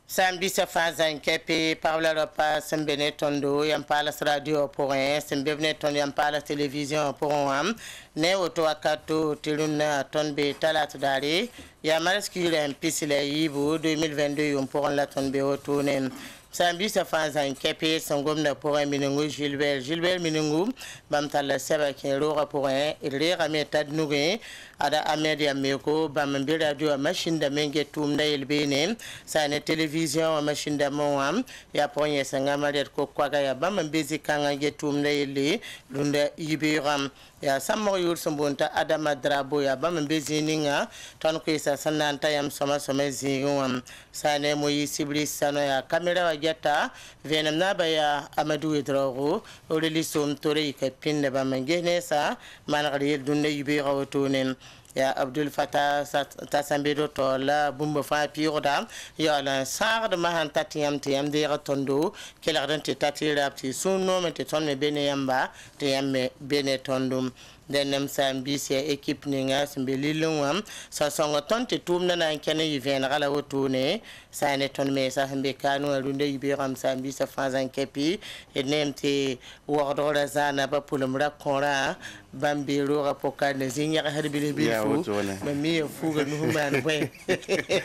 Sambi se fazan kepi Paula Ropa sembene tondo yam palas radio pour un sembene tondo yam palas télévision pour un ne auto akato tiluna tonbe talat dare ya maraskile en pisile yibu 2022 yum pour la tonbe autonen Sambi se fazan kepi sangomna pour un minungu Gilbert minungu bam tala seba ken rora pour un rera metad nuge ada amedia meko bam bi radio machine da menge tum da elbene sa ne télévision machine da moam ya ponye sangama det ko kwaga ya bam bezi kanga getum da ele lunda ibiram ya sammo yur sumbunta adama drabo ya bam bezi ninga ton ko isa sananta yam soma zingum sa ne moyi siblis sano ya camera wa jetta venam na ba ya amadu edrogo o le lisum tore ka pinne bam ngene sa managri dunde ibira wotonen ya Abdul Fatah tasambedo to la bumba fa piroda ya la sar de mahan tatiyam tiyam de ratondo kela dan tati rapti sunno me te ton me bene yamba te yamme bene tondum denem Sambi se équipe ninga simbe lilungam sa songo ton te tumna na kene yiven gala wotune sa ne ton me sa hambe kanu runde yibiram Sambi sa fazan kepi e nemte wordora zana ba pulum rakora bambiro rapoka ne zinya harbili bifu mami fuga nuhuma no we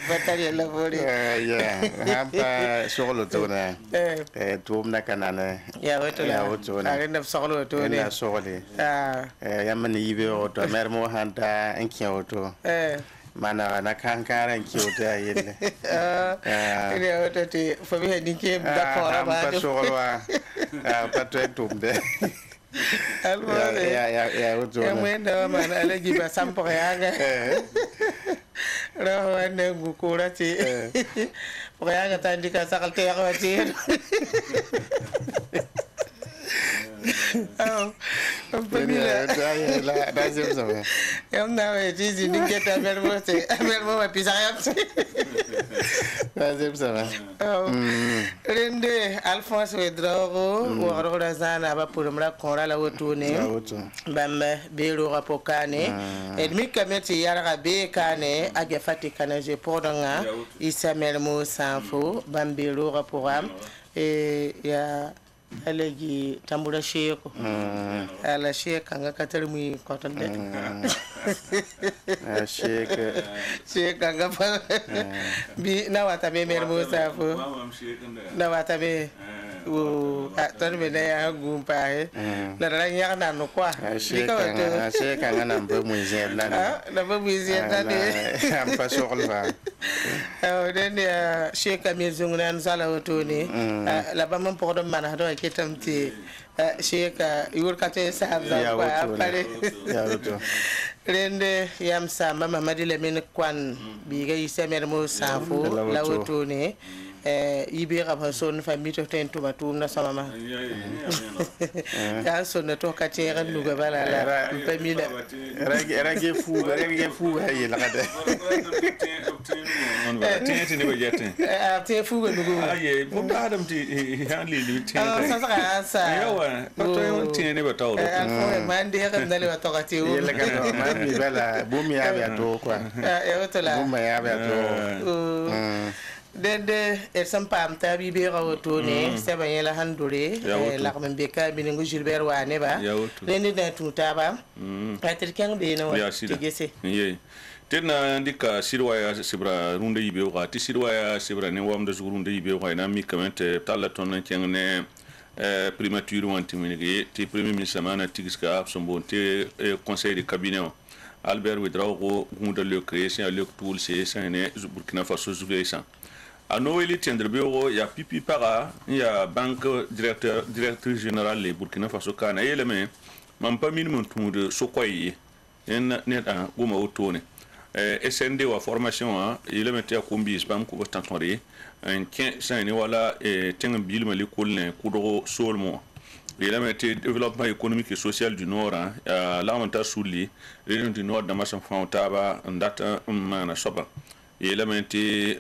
batari la vori ya hampa solo tona tumna kanana ya wotona arenda solo tona ya solo yamani yibe oto mermo hanta enki oto mana na kankara enki oto yelle ile oto ti fobi hedinke da kora ba pa solo pa tumbe ya oto ya mwenda mana alaji ba sampo yanga raho ande ngukura ti yanga tandika sakalte yakwati Pamila la deuxième semaine. Yam na we jizi ningeta mermo wa pizza yam. Deuxième semaine. Rende Alphonse Wedrogo wo ro zana ba pour mra konra la wotune. Bamba bero rapokane. Edmi kameti yara be kane age fati kana je podanga isa mermo sanfo bambero raporam e ya alegi tambura sheko ala sheka nga katarmi kotonde sheka nga pa bi na wata be mer musa fo na wata be o ton be na ya gumpa la ranya na no kwa sheka nga na mbo muzie na mbo muzie na de am pa sokolva o den ya sheka mi zungna sala otoni la ba man pour de mana do ketamti sheka yurkate sahabza kwa pare rende yamsa mama madile min kwan biga yisemer mo safo lawotone ibe ka son famille to ten to batum na sama ya son to ka tere nuga bala la famille rage fu hayi la kada tenti ne bajete te fu ga nugo aye bu adam ti hanli li tenti sa yawa to tenti ne bataw ko man de ga ndale wa to ka ti o la kada man mi bala bu mi ya to kwa to la bu ma ya to dede sampam tabi be rawtone seba yela handure la xam be ka bi ngo Gilbert wane ba rendi na tuta ba patir kan be no tigese ye tena ndika sirwaya sibra runde yibe wa ti sirwaya sibra ne wamda zurunde yibe wa na mi kamente tala ton ne primature wanti minigi ti premier ministre mana tigiska sombonte conseil de cabinet Albert Ouedraogo gunda le création le tool c'est ne Burkina Faso zuveisa à Noël Tiendrebeo il y a Pipi Para il y a banque directrice générale de Burkina Faso kana eleme mam pas minimum tout de sokoyi en net a goma otone SND wa formation il mette a kombi spam ko tantori en ken sani wala tenga bil mali kolne kudo solmo il mette développement économique et social du nord l'avantage souli région du nord dans ma taba ndata mana soba il mette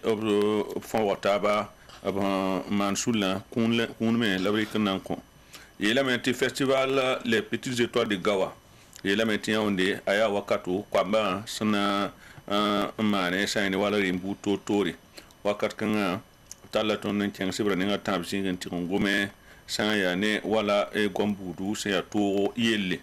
fond wataba man soula kunme l'Afrique nanko il mette festival les petites étoiles de Gawa il mette onde aya wakatu kwamba sana mane sani wala rimbu totori wakat kanga tala ton ken sibra ninga tabsi ngen tingome sanga ya ne wala gombudu se ya to yelle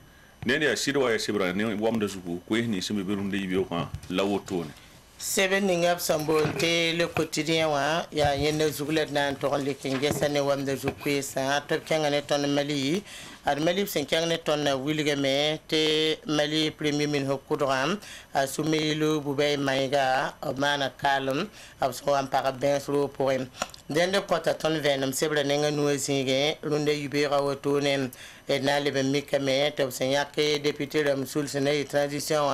ne ya sirwa ya sibra ne wamda zugu ko ni simbe berunde yibe ko lawotone seben ningap sambonte le quotidien wa ya yene zugulet nan to le kenge sane wamda zugu sa to kenga ne ton mali ad mali sen kenga ne ton wilige me te mali premier min hokudram asumelu bubay maiga mana kalum abso am para ben slo pour den de kota ton venam sebra nenga nuesinge runde yubera wotone na lebe mikame to sen yake député de Msoul sene transition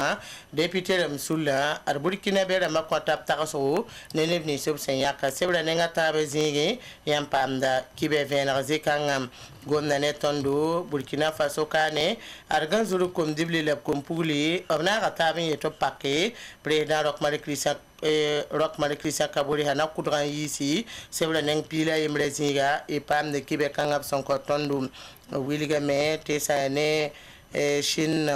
député de Msoul ar burkina be ma kota takaso nene ni sen yaka sebra nenga tabe zinge yam pamda kibe venra zikangam gomna ne tondo burkina faso kane argan zuru kom dibli leb kom puli obna ga tabe yeto pakke président Roch Marie Christian Kabori hana kudran yisi sebla neng pila yemre zinga e pam de kibe kangap son kotondu wiliga me te sane shin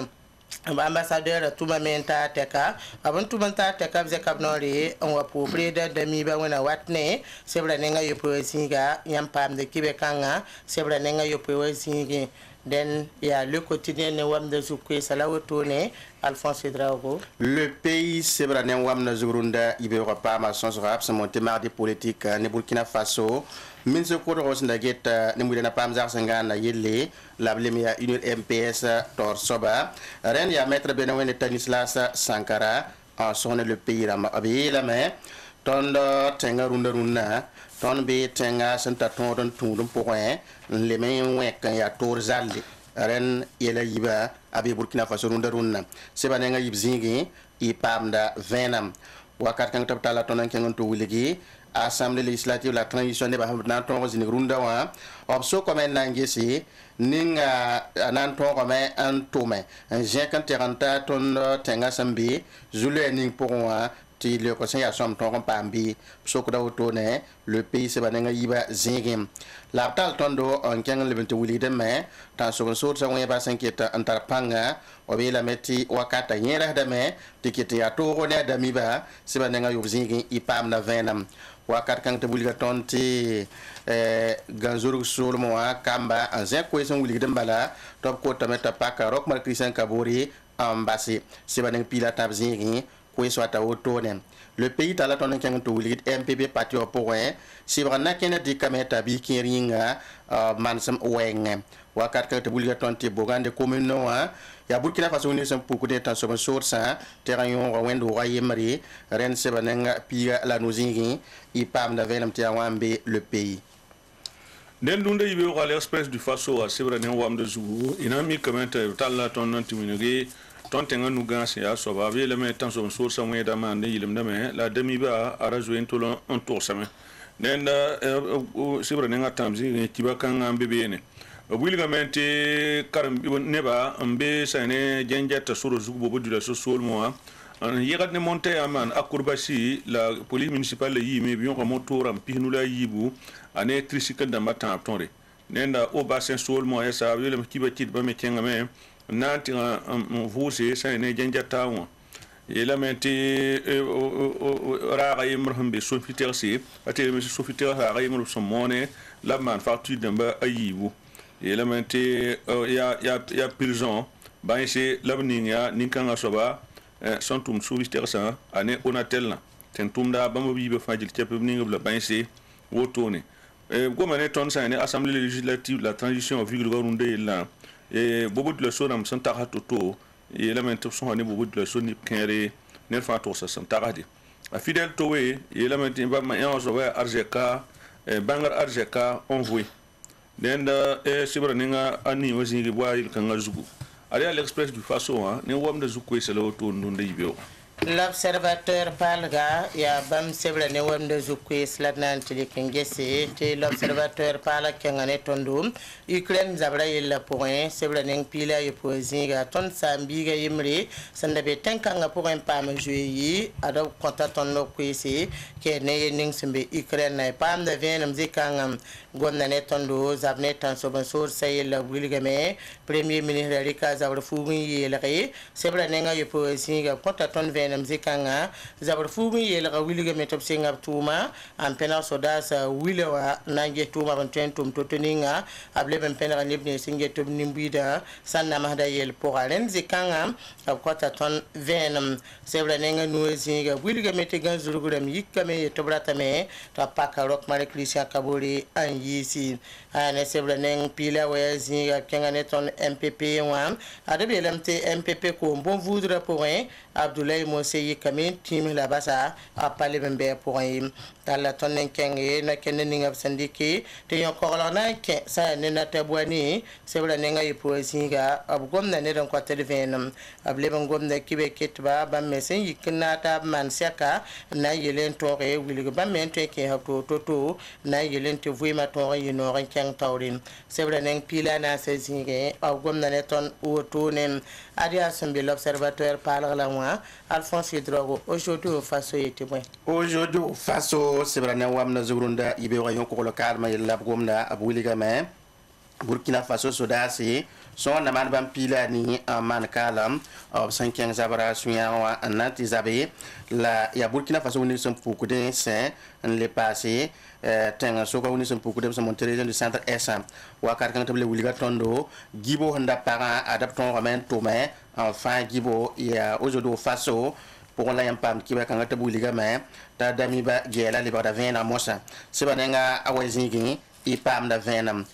ambassadeur tuma menta teka abon tuma ta teka ze kabnori on wa pour président de mi ba wona watne sebla nenga yopo zinga yam pam de kibe kanga sebla nenga yopo zinga den ya le quotidien ne wam de zukwe salawotone Alphonse Drago. Le pays sebranen wam na zurunda ibe repas ma sens rap se monter mardi politique ne Burkina Faso min se ko ros na geta ne mu na pam zar sanga na yelle la blemia une MPS tor soba ren ya maître Benawene Stanislas Sankara a sonné le pays rama abi la main tondo tenga runda ton be tenga santa ton tundum point le men wek ya tor zalli ren yela yiba abi Burkina Faso runda seba nga yib zingi i pamda venam wakat kan tabtala ton kan to wuligi assemblée législative la transition ne ba na ton zini runda wa opso comme nangesi ninga nan ton comme un tome un gen kan teranta ton tenga sambi zulu ning pour wa ti le conseil ya som ton pambi so ko dawtone le pays se bananga yiba zingim la tal tondo on kenga le bente wuli de me tan so so sa won ba sanketa antar panga o be la meti wakata yera de me tikete ya to ne da mi ba se bananga yob zingim ipam na venam wakat kan te wuli ga tonti ganzuru sur mo kamba en zin ko son wuli de mbala top ko tameta paka Roch Marie Christian Kabori ambassi se bananga pila tab zingim le pays tala ton kan to wuli MPP parti au point si brana ken di kameta bi kiringa mansam weng wakat ka to wuli ton ti bogande commune no ya Burkina Faso ni sem pour de tension source terrain yon wendo wayemri ren se bananga pia la nozingi i pam na venam ti awambe le pays den dunde yibe ko l'express du Faso a sebrane wam de zugu inami kameta tala ton antiminegi ton tenga nu gansi ya so ba le me tan so sur sa mo da man de yilim da me la demi ba ara jouen to un tour sa me den da sibra nga tamzi ni kibaka ngambe bene obligamente karam ne ba mbe sa ne jenjata suru zugu bobo dula so sol mo an yegat ne monte aman akurbashi la police municipale yi me bion ko motoram pihnu la yibu ane tricycle da matan tonre nenda o bassin sol mo ya sa le kiba kit ba me kenga me nanti vuse sa ne jenjata wo ela menti raga yimrhum bi sofitersi ate me sofiter raga yimrhum somone la manufacture de ba ayibu ela menti ya prison ba ese labninga ninkanga soba santum sofiter sa ane onatelna tentum da bamba bibe fajil tepninga bla ba ese wotone gomane ton sa ne assemblée législative la transition vigile runde la bobo de la sonam santara toto et la maintenance ne bobo de la soni kere ne fa to sa santara di a fidèle towe et la maintenance ba ma en so wa RGK bangar RGK envoyé denda sibra ninga ani wazingi bwa il kanga zugu ali l'express du Faso ne wam da zuku sele auto ndonde yibe L'observateur Palga, ya bam sebla ne wamde zukwe slatnan tilikengese, te l'observateur Palga kengane tondum, Ukraine zabra yella point, sebla neng pila ye poesinga, ton sambiga yimri, sandabe tenkanga pour un pam juyi, adop konta ton no kwese, ke ne ning sembe Ukraine na pam de venam zikangam, gomna ne tondo, zabne tan soban sur sayella wilgame, premier ministre Rika zabra fugi yelre, sebla nenga ye poesinga, konta ton venam zikanga, zabra fugi yelra wilga metop singa tuma, am pena sodas wilewa nange tuma bantentum toteninga, able ben pena nibne singe tum nimbida, sanna mahda yel poralen zikanga, ab konta ton venam, sebla nenga nuezinga, wilga metegan zuruguram yikame yetobratame, ta paka rock mare Christian Kabori an yisi, ane sebla neng pila wezinga kenga neton MPP wan, adabe lamte MPP ko bon voudra pour un, Abdoulaye Moseye Kamin tim la basa a parlé bembe pour un dans la tonne kenge na kenning of sandiki te yon korona ke sa ne na tabwani se bla nenga yi poesinga ab gomna ne don ko televenum ab le bon gomna kibe ketba ba mesen yikna ta man saka na yelen tore wili ba men te ke hakto toto na yelen te vuima tore yi no ran keng tawrin se bla neng pila na se zinge ab gomna ne ton otonen adia sembe l'observateur parle la moi Alphonse Drogo aujourd'hui au faso était bon aujourd'hui au faso sebrana wamna zurunda ibe wa yonko lo kalma yella gomna abuliga me Burkina Faso sodasi son na man ban pila ni man kalam of 5 zabara suya wa anati zabe la ya Burkina Faso ni son poukude saint le passé tenga soka woni son poukude son monter du centre SA wa kar kan table wuliga tondo gibo handa para adapton romain tomé enfin gibo ya aujourd'hui au faso pour la yampam ki ba kan ta wuliga me ta dami ba gela le ba da vena mosa se ba nga awazingi ipam da venam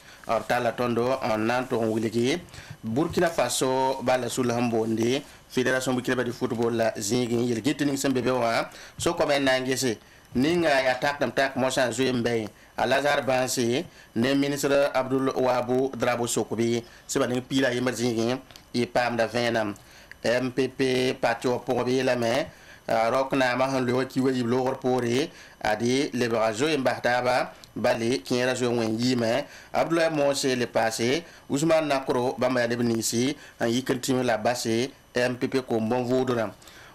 tala tondo en nanton wiligi Burkina Faso bala sul hambondi fédération Burkina de football la zingi yel gitning sembe bewa so comme nangese ninga ya tak mosan zuembe Alazar Bansi ne ministre Abdul Wabu Drabo Sokobi seba ning pila yemba zingi ipam da venam MPP patio pour la main rokna ma han lo ki wi lo repori adi le brazo embahtaba bali qui est rajo wen yime Abdoulaye Mose le passé Ousmane Nakro bamba de benisi en yikantim la basse MPP ko bon vodram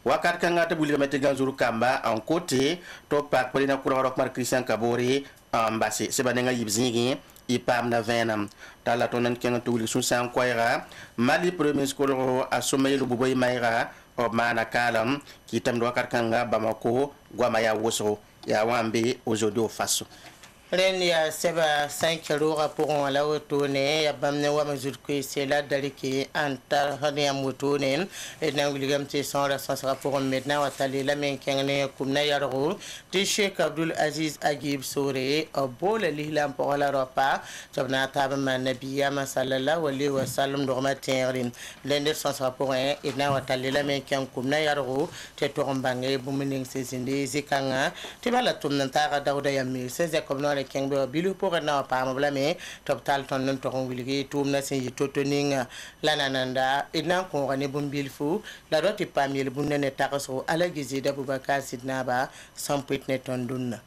wakat kanga te buli mete ganzuru kamba en côté to pak polina ko rok mar Christian Kabori en basse se banenga yibzingi ipam na venam tala tonan kenga tuli sun san koira Mali premier skolo a sommeil lu boy mayra o mana kalam ki tam do wakat kanga Bamako gwama ya woso ya wambe aujourd'hui au faso Ren ya seba 5 jours pour on la retourner ya bamne wa mazur ko c'est la daliki anta hani amutune et na wiligam te son la sera pour maintenant wa tali la men kengene kumna yaro ti Sheikh Abdul Aziz Agib Sore abol lihlam pour la ropa sabna tab man nabiya sallallahu alaihi wa sallam do ma terin lende son sera pour et na wa tali la men ken kumna yaro te to mbange bu mening se sindi zikanga ti bala tumna ta dawda yammi se comme no kengbe bilu pour na pa mabla me top tal ton non to wilgi tum na sin totoninga lanananda ina ko ngane bumbil fu la roti pamil bunne takaso ala gizi da Boubacar Sidna ba sans pitne ton dunna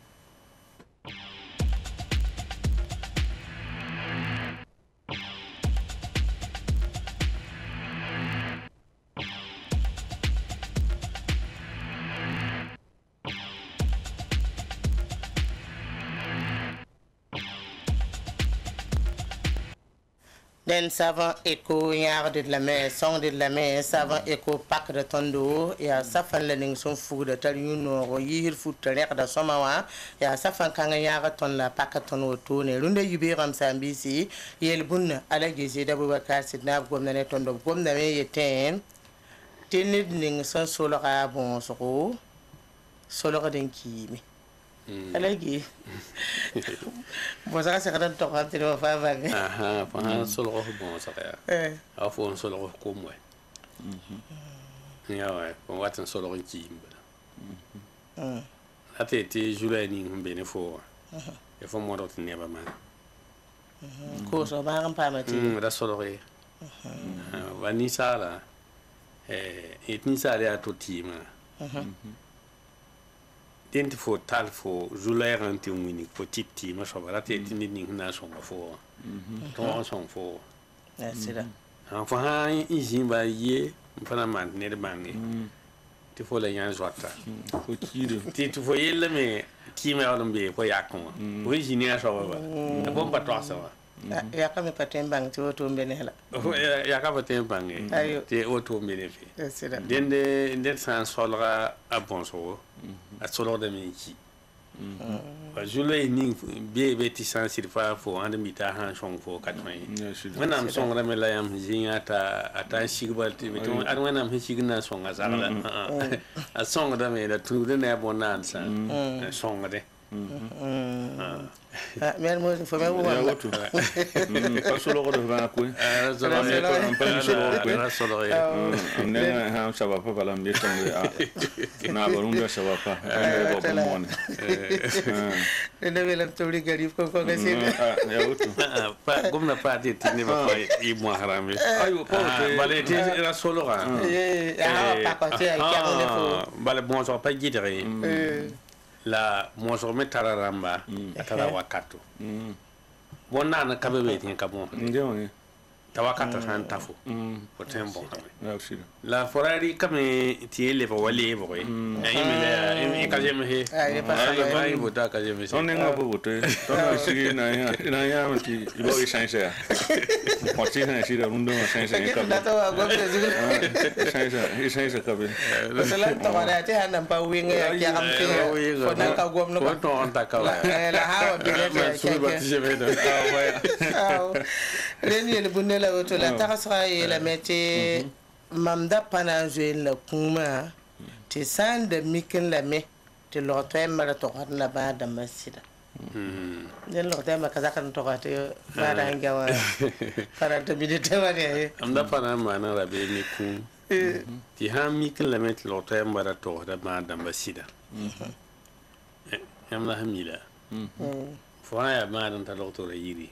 Den savant écho yar de la mer son de la mer savant écho pack de tondo ya safan la ning son fu de tar yuno ro yir fu tere da somawa ya safan kanga yar ton la pack ton woto ne runde yibe ram sambisi yel bunna ala gese da Boubacar Sidna gomna ne tondo gomna me yeten tenid ning son solo ga bon solo ga den kimi alagi bosa sa kadan to kan tiro fa va aha pa solo bon sa ya afo solo ko mo ya wa ko watan solo ki imba ate ti julani humbe ne fo e fo mo rot ne ba man ko so ba ram pa mati da solo re wa ni sala et ni sala to tima dent fo tal fo julay ranti wini fo titi ma so bara te tini ni na so fo to on so fo sida fo ha izin ba ye fana man ne de bangi ti fo la yan zota fo kire ti tu fo yelle me ti me on be fo yakon wo jini a so ba ko ba to sa ya ka me patem bang ti woto mbenela ya ka patem bangi ti woto mbene fi sida dende san solra a bonso a solra de mi ki julay ni be ti san sirfa fo ande mi ta han song fo katmai manam song ra me la yam jinga ata shigbal ti to ar manam higna song azala a song da me da tu de ne bonan san song de mer mo fo me wo pas solo de va ko solo ne ha ça va pas bala mi tande na barunda ça va pas bo mon ne velam tawli garif ko ga sida ya wutu pa gomna pa ti ni ba ko i mo harami ayo ko bale ti era solo ga pa ko ti ay ka ne fo bale bon so pa gidere la mo so me tararamba tara wakato bonna na kabe be tin kabo ndio tawakata san tafu ko tembo ya usira la forari kame tiele ba wali bo e imele e ka jeme he ay pa sa ai bota ka jeme on nga bo bote to na sigi na ya mti ibo i sanse ya ko ti na sira rundo na sanse ka na to go be zigu sanse ka be sala to wala te hanan pa winga ya ki am ti ko na ka gom no ko to on ta ka la ha be le su ba ti jeme da reni le bunne la woto la tarasra e la meti mamda pananzo la kuma ti sanda mikin la me ti loto e mara to na ba da masida den loto e maka zakan to ka te ba da ngawa para to bi de te wale amda pana mana rabe mi kun ti ha mikin la met loto e mara to da ba da masida amna hamila fo ya ma dan ta loto re yiri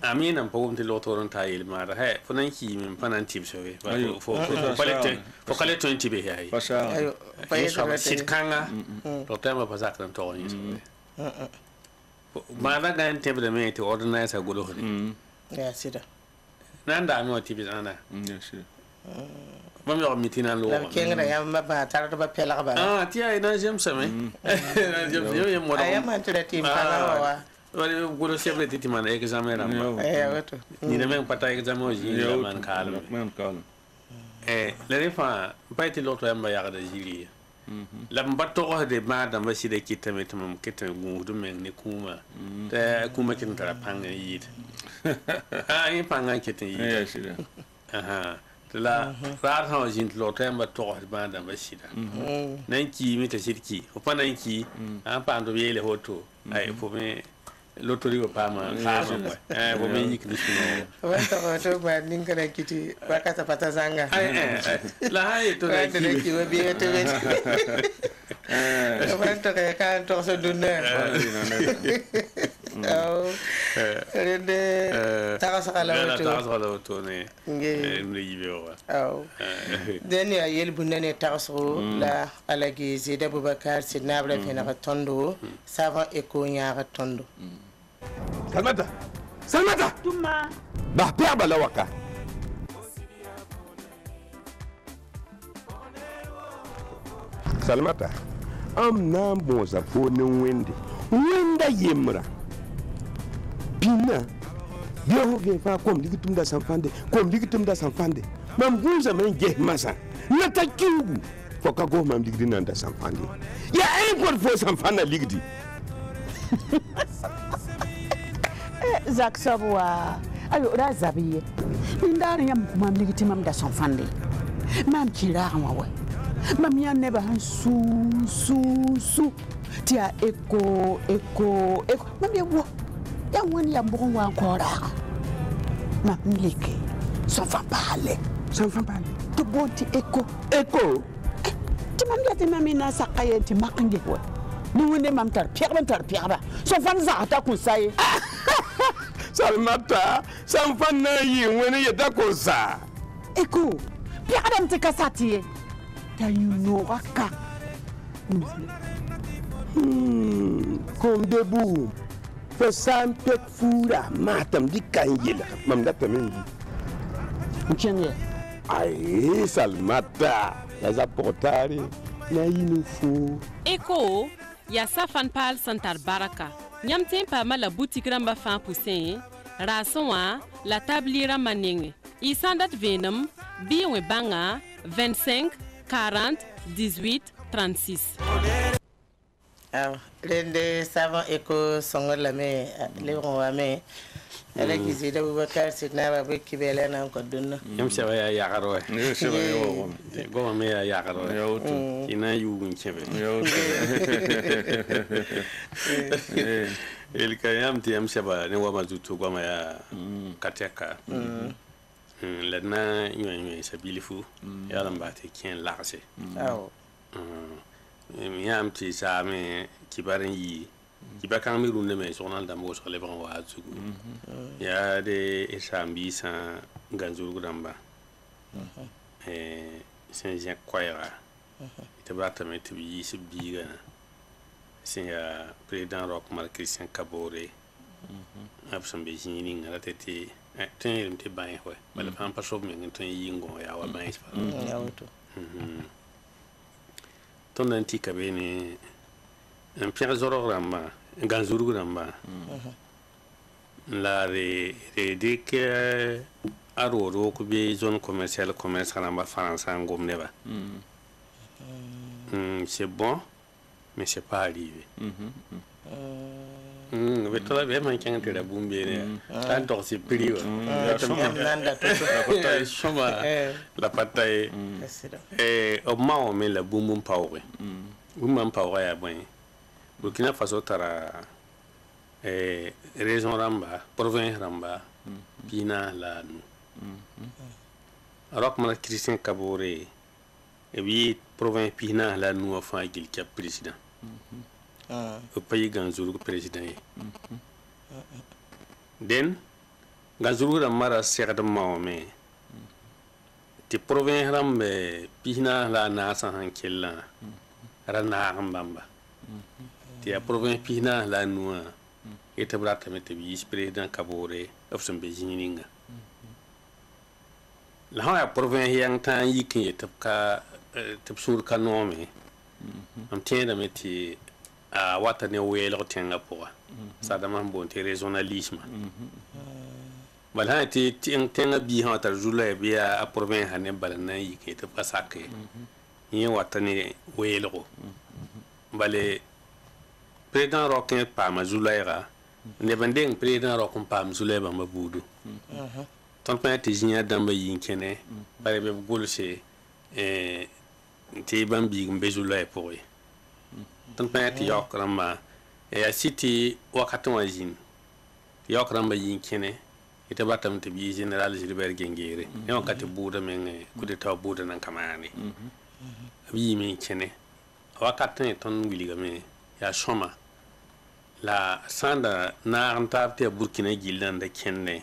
amina pawum ti lotoron ta yel mara he fonan ki min fanan tip so we fo kale 20 be hay pasha ayo paye so sit kanga to tema pasak tan to ni so mara ga en tebe de me ti organize go do ya sida nan da no tip ana ya sida mam yo mitina lo la kenga ya ma ba tar to ba pela ba ti ay na jem same na jem yo mo do ay ma tire tim pana wa wala golo chefle titi man examen ram wato ni de men pata examen o ji man kalme le refa paiti loto yamba ya da jiri la mbato ko de ma da ba side kitame tamam kitan gudu men ne kuma ta kuma kin tara panga yid ai panga kitan yid ya sida aha la rar ha jin loto yamba to ba da ba sida nan ki mi ta shirki o pa nan ki an pa ndo yele hoto ai fo me lotori ko pama faso ko bo me yik disuno wato ba nin kana kiti ba ka ta pata zanga la hay to da ki wa bi to be wato ka to so dunne rende tarasala wato ne ne yibe wa den ya yel bunne taraso la alagi zida bubakar sidna bra fina tondo sava eko nya tondo Salmata Tuma ba père balawaka Salmata am na bonza fonin wenda yemra pina bio ge fa kom ligitum da sanfande mam gunza men ge masa nata kiugu foka go mam ligdi nan da sanfande ya ay por fo sanfana ligdi Zak sabwa ayo razabiye ndari yam mam ligiti mam da sanfande mam kira wa mam ya neba han su tia eko mam ya wo ya woni ya mbon wa kora mam liki sans parler to bonti eko ti mam ya te mamina sakayenti maknge wo ni wonde mam tar pierre so fan za ta kun sai Salmata sanfan na yi wani ya dako sa eko pierre dam te kasati tayunoaka kom debu fo sam pek fura matam di kan yela mam da tamen nchenge ai salmata ya za portari na yinu fu eko ya safan pal santar baraka nyam tempa mala boutique ramba fan poussin rason la tabliera manenge isandat venum biwe banga 25 40 18 36 Lende savant éco songo la me le wa me ala gizi da Boubacar Sidna ba ki bele nan ko dunna yam se wa ya garo ne se ba yo go me ya garo ina yu gun chebe el kayam ti yam se ba ne wa mazutu go ma ya kateka la na nyoy sabilifu ya lamba te kien larse yam ti sa me kibaran yi kiba kan mi runde me sonal da mo so le ban wa zugu ya de esambi sa ganzu gudamba sen je kwaya ite brata me ti yi si biga sen ya président rock mar Christian Kabore absam be jini ngala tete ten te ban ho bala pam pa so me ngton yi ngo ya wa ban ispa ya wuto ton antika bene un pierre zoro ramba ganzuru ramba la re de que aroro ko be zone commerciale commerce ramba France ngom neba c'est bon mais c'est pas arrivé Betul be man kan tira bumbe ne tan to si priwa nanda to shoma la patay o mawo me la bumbum pawre bumbum pawre ya bon Burkina Faso tara région ramba province ramba pina la nu rock man Christian Kabore e bi province pina la nu fa gil cap président au pays ganzuru président den ganzuru da mara sekada mawme ti province rambe pina la na san hankella rana hambamba ti a province pina la nuwa ita brata mete vice président Kabore of some bejininga la ha province yang tan yikin yetapka tapsur kanome am tienda meti a wata ne welo tenga poa sadama bonte régionalisme bala ti tenga bi ha tar jula bi a province hanen balana yike to pasake ni wata ne welo bale président rokin pa ma jula ne bandeng président rokin pa ma jula ba mabudu ton pa ti jinya damba yinkene bare be golse ti bambi mbe jula poe ton pa ti yok ramba ya city wakati wajin yok ramba yinkene ita batam te bi general Gilbert Gengere ne wakati buda men kude taw buda nan kamani bi mi kene wakati ton wiliga me ya shoma la sanda na antapte Burkina Gilan da kenne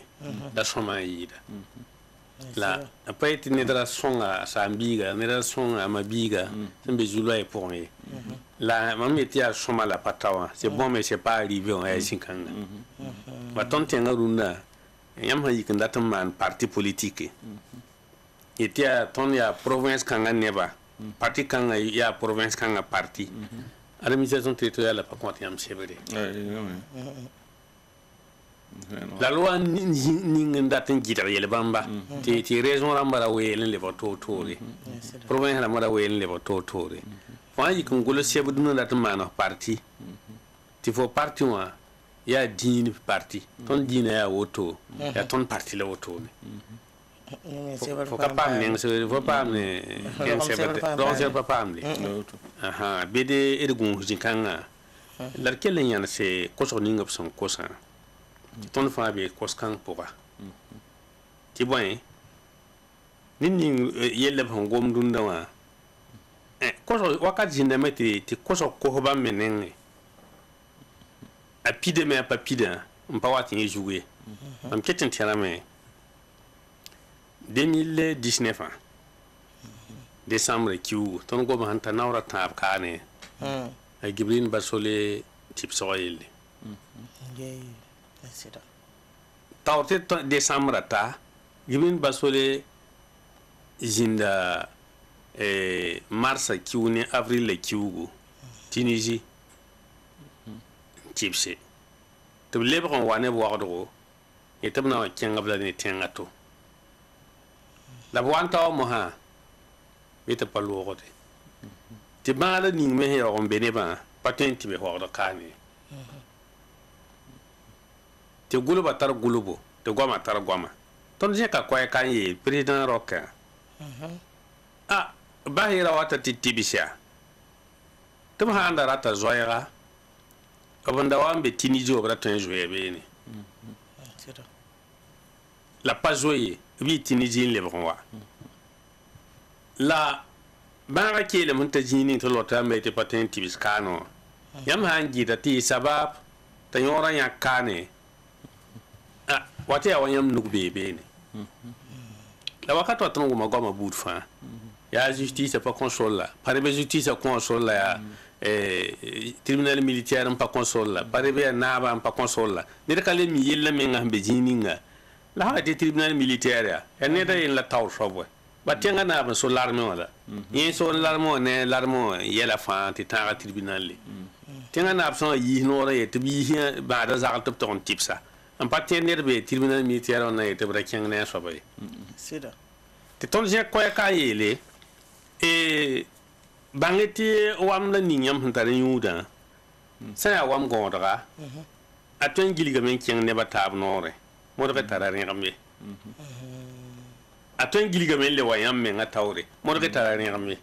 da shoma yida la apaiti ne dara songa sambiga ne dara songa mabiga sembe julo e ponye la mameti a shoma la patawa c'est bon mais c'est pas arrivé on a sinkanga ba ton tenga runda yam ha yikanda tan man parti politique et ya ton ya province kanga neba parti kanga ya province kanga parti administration territoriale pas compte yam severe la loi ni ngandatan gitar yele bamba ti raison ramba la wele le voto tore province la mara wele le voto tore fa yi kun golo sebu dun la tan parti ti fo parti wa ya din parti ton dina ya woto ya ton parti la woto fo kapam ne fo pam ne ken sebete don se pam ne aha bede edgun jinkanga la kelen yana se koso ninga son kosa ton fa be koskan poka ti boy nin yelle ban gom dun dawa koso wakati jinda meti ti koso ko ba menenge a pide me pa pide mpa wati ni jouer am ketin tiara me 2019 décembre kiu ton go man ta nawra tab kane ay gibrin basole tip soyel Yey. Sida. tawte décembre ta gibrin basole jinda mars kiu ne avril le kiu Tunisie tipse to lebron wane wagdo et tabna kenga blane tengato la wanta mo ha bita paluote ti bala ni me he on beneba patenti be wagdo kane te guluba tar gulubo te goma tar goma ton je ka kwai kan ye president roka ah bahira wata titibisha tum handa rata zoyra abanda wambe Tunisie obra tan joye bene Sida. la pas joye bi Tunisie le bronwa la banga kele mun ta jini to lota me te patin tibis kano yam hangi da ti sabab ta yora ya kane ah wate ya wanyam nugbe bene la wakati watu ngoma goma budfa ya justice pas console la par be justice console la ya tribunal militaire pas console la par be na ba pas console la ne ka le mi yella me ngambe jininga la ha de tribunal militaire ya ne da in la taw shobo ba tenga na ba so l'armée wala yin so l'armée yela fa ti ta tribunal le tenga na abson yi no ra yet bi ba da za ta ton tipsa en partenaire be tribunal militaire on a été bra kenga na shobo Sida. te ton je ko ka yele bangeti wam la ninyam hantare yuda sa ya wam gondra atwen giliga men keng ne batab nore mo do tarare ngambe atwen giliga men le wayam men ngatawre mo do tarare ngambe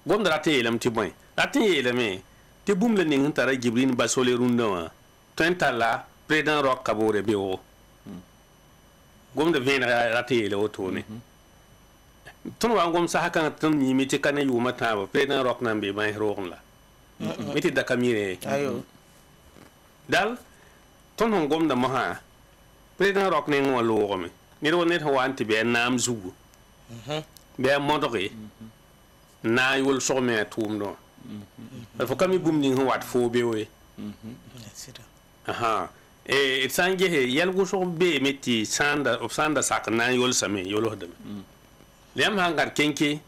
gondra te yelam ti boy atin yelame te bum le ning hantare Gibrin basole runda wa tentala president rock kabore bewo gomda vena rate yele otone ton wa ngom sa hakan ton ni mi ti kan yu mata ba president rock nan be mai rogon la mi ti da kamire Ayo. dal ton ngom da maha president rock ne ngwa lo mi ni ro ne hawan ti be nam zugu be modore na yul so me tum do fo kami bum ni wat fo be we Sida. aha et sange he yel go so be meti sanda sak na yul same yul hodam lem hangar kenke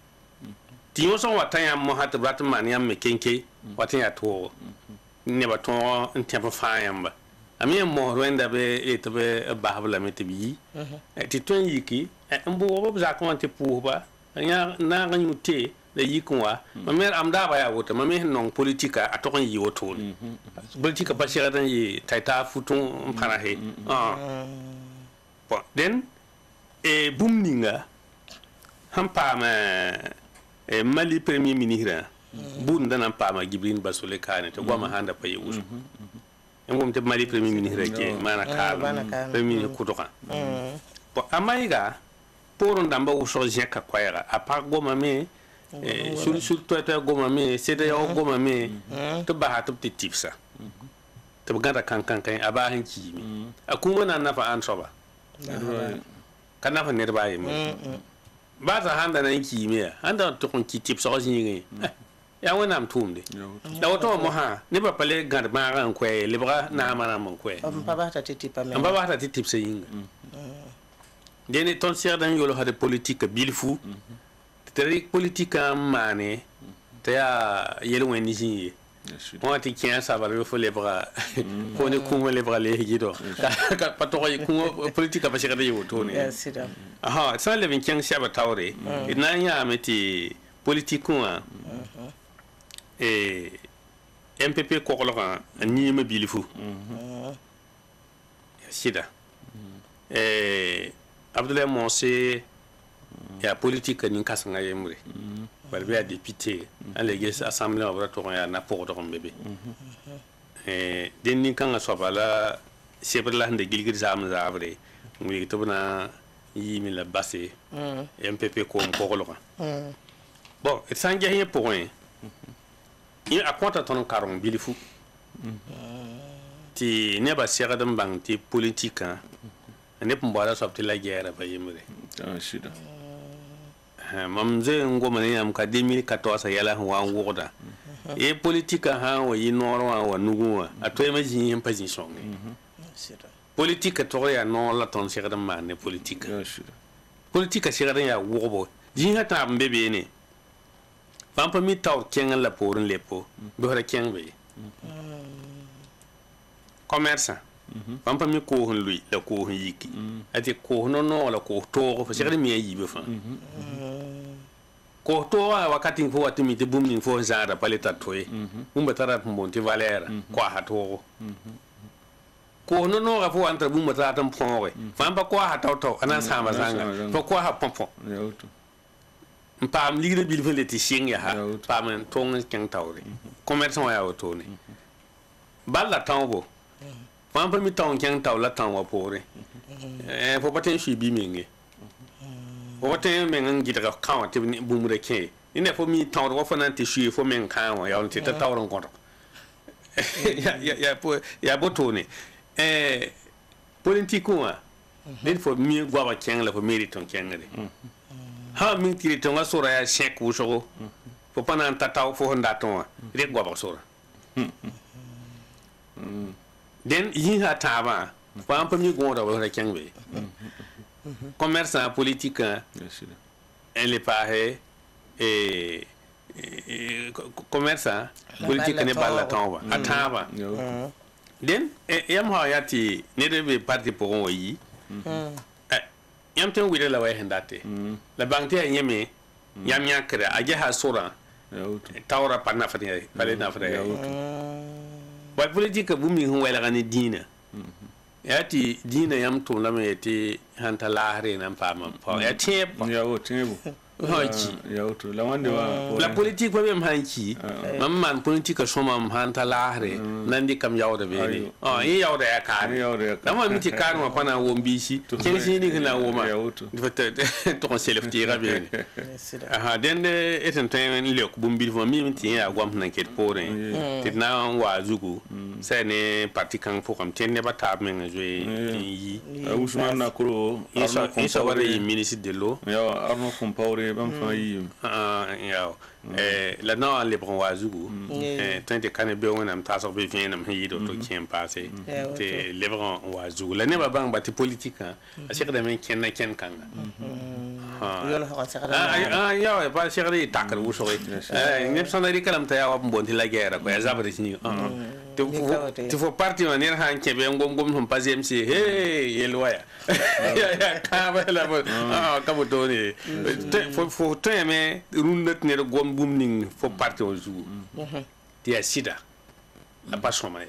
ti yo so watan ya mo hat brat man yam me kenke watan ya to ne ba to ntempo fa yamba ami mo rwenda be et be bahbla me tibi ti ton yiki mbo bo za ko ante pu ba nya na ganyu te le yikwa ma mer am da ba ya wota ma me non politika atokon yi woto politika ba shira dan yi taita futun para he bon den bumninga hampa ma Mali premier ministre bun dana pa ma Gibrin basole kane to goma handa pay usu ngom te Mali premier ministre ke mana ka premier kutoka po amaiga poron damba uso jeka kwaira apa goma me sur to goma me sede yo goma me to ba ha to tipsa to ganda kan aba hanki mi akuma na nafa an soba kana fa nerba yi ba ta handa nan kimiyya handa to kon ki tip so jini ya wona am tumde da wato mo ha ne ba pale gad ma ran ko e libra na mana mon ko Ba ba ta titipa me. ba ba ta tip se yinga deni ton ser dan yolo hade politique bilfu te politique mane te ya yelo wen ni jini on ti kien ça va le faut les bras ko ne kuma les bras les gido ka pato ko politique ba shira de yoto ne Sida. aha ça le vin kien shaba tawre ina ya meti politique wa MPP ko ko ni me bilifu sida Abdoulaye Monse ya politique ni kasanga yemre balbe ya député à l'église assemblée obratoire ya na pour don bébé den ni kan so bala sebla hande gilgir zam zabre mu to na yimi la basse MPP ko ko lo bon et sangue rien pour rien il a compte ton caron bilifu ti ne ba sera dum bang ti politique ne pumba la so ti la guerre ba yimre shida mam ze ngoma ne am ka 2014 yala wa woda e politique ha wa yi noro wa nuguwa atoy ma jin yem pajin songe politique to ya no la ton segada man ne politique politique segada ya wobo jin ha ta mbebe ne pam pa mi taw kengal la pour lepo do ra kengbe commerçant pam pa mi ko hon lui la ko hon yiki ati ko no la ko to fa segada mi yi be fa ko to wakati fo watimi te bumni fo zara paleta toy umba tara monte valera ko ha to ko no ga fo antra bumba tara tam ponwe famba ko ha to ana sama zanga fo ko ha pompo pam ligre bil fele ti singa ha pam tong keng tawre commerçant ya to ne balla tambo famba mi tong keng taw la tan wa pore fo paten shi bi minge wote men ngi daga kawa te bumure ke ine fo mi taw wo fana te shi fo men kawa ya on te taw ron kon ya botone politiko wa den fo mi gwa ba ken la fo meri ton ken ne ha min tiri ton asura ya shek wo so fo pana ta taw fo honda ton re gwa ba sura den yi ha taba fo am pa mi gwa da wo ken be commerçant politique elle est pareil et commerçant politique ne pas la tombe ataba den yam ha yati ne de be parti pour on yi yam ten wile la way hendate la banque ya yeme yam yakra aje ha sura tawra panna fati pale na fati wa politique bu mi hu wala gani dina yati dina yam to la me ti hanta lahre nan pam pa ya tebo ya o tebo hanki ya o to la wande wa la politique pa mem hanki mam man politique so mam hanta lahre nan di kam yawda be ni yi yawda ya kan la mo mi ti kan ma pana wo mbisi ken si ni na wo ma to ko selefti rabe ni den de eten tan le ko bumbi fo mi ti ya gwam nan ket pore ti na wa zugu c'est ne parti kan fo kam ten ne ba tab men yi Ousmane Nakoro isa wari ministre de l'eau ya Arno Compaoré bam fa yi ya la na le bon wa zugu tant de kan be wona am ta so be fin am yi do to kien passé te le bon wa zugu la ne ba bang ba ti politique a sekre de men ken na ken kanga ya ba sekre takar wo so ne sanari kalam ta ya wa bonti la guerre ko ya zabri ni ti fo parti ma ner han kebe ngom hom pasem si hey yelwaya ya ka ba la bo ka bo to ni fo to me rundat ner gom bum ning fo parti o zu ti asida la passion ma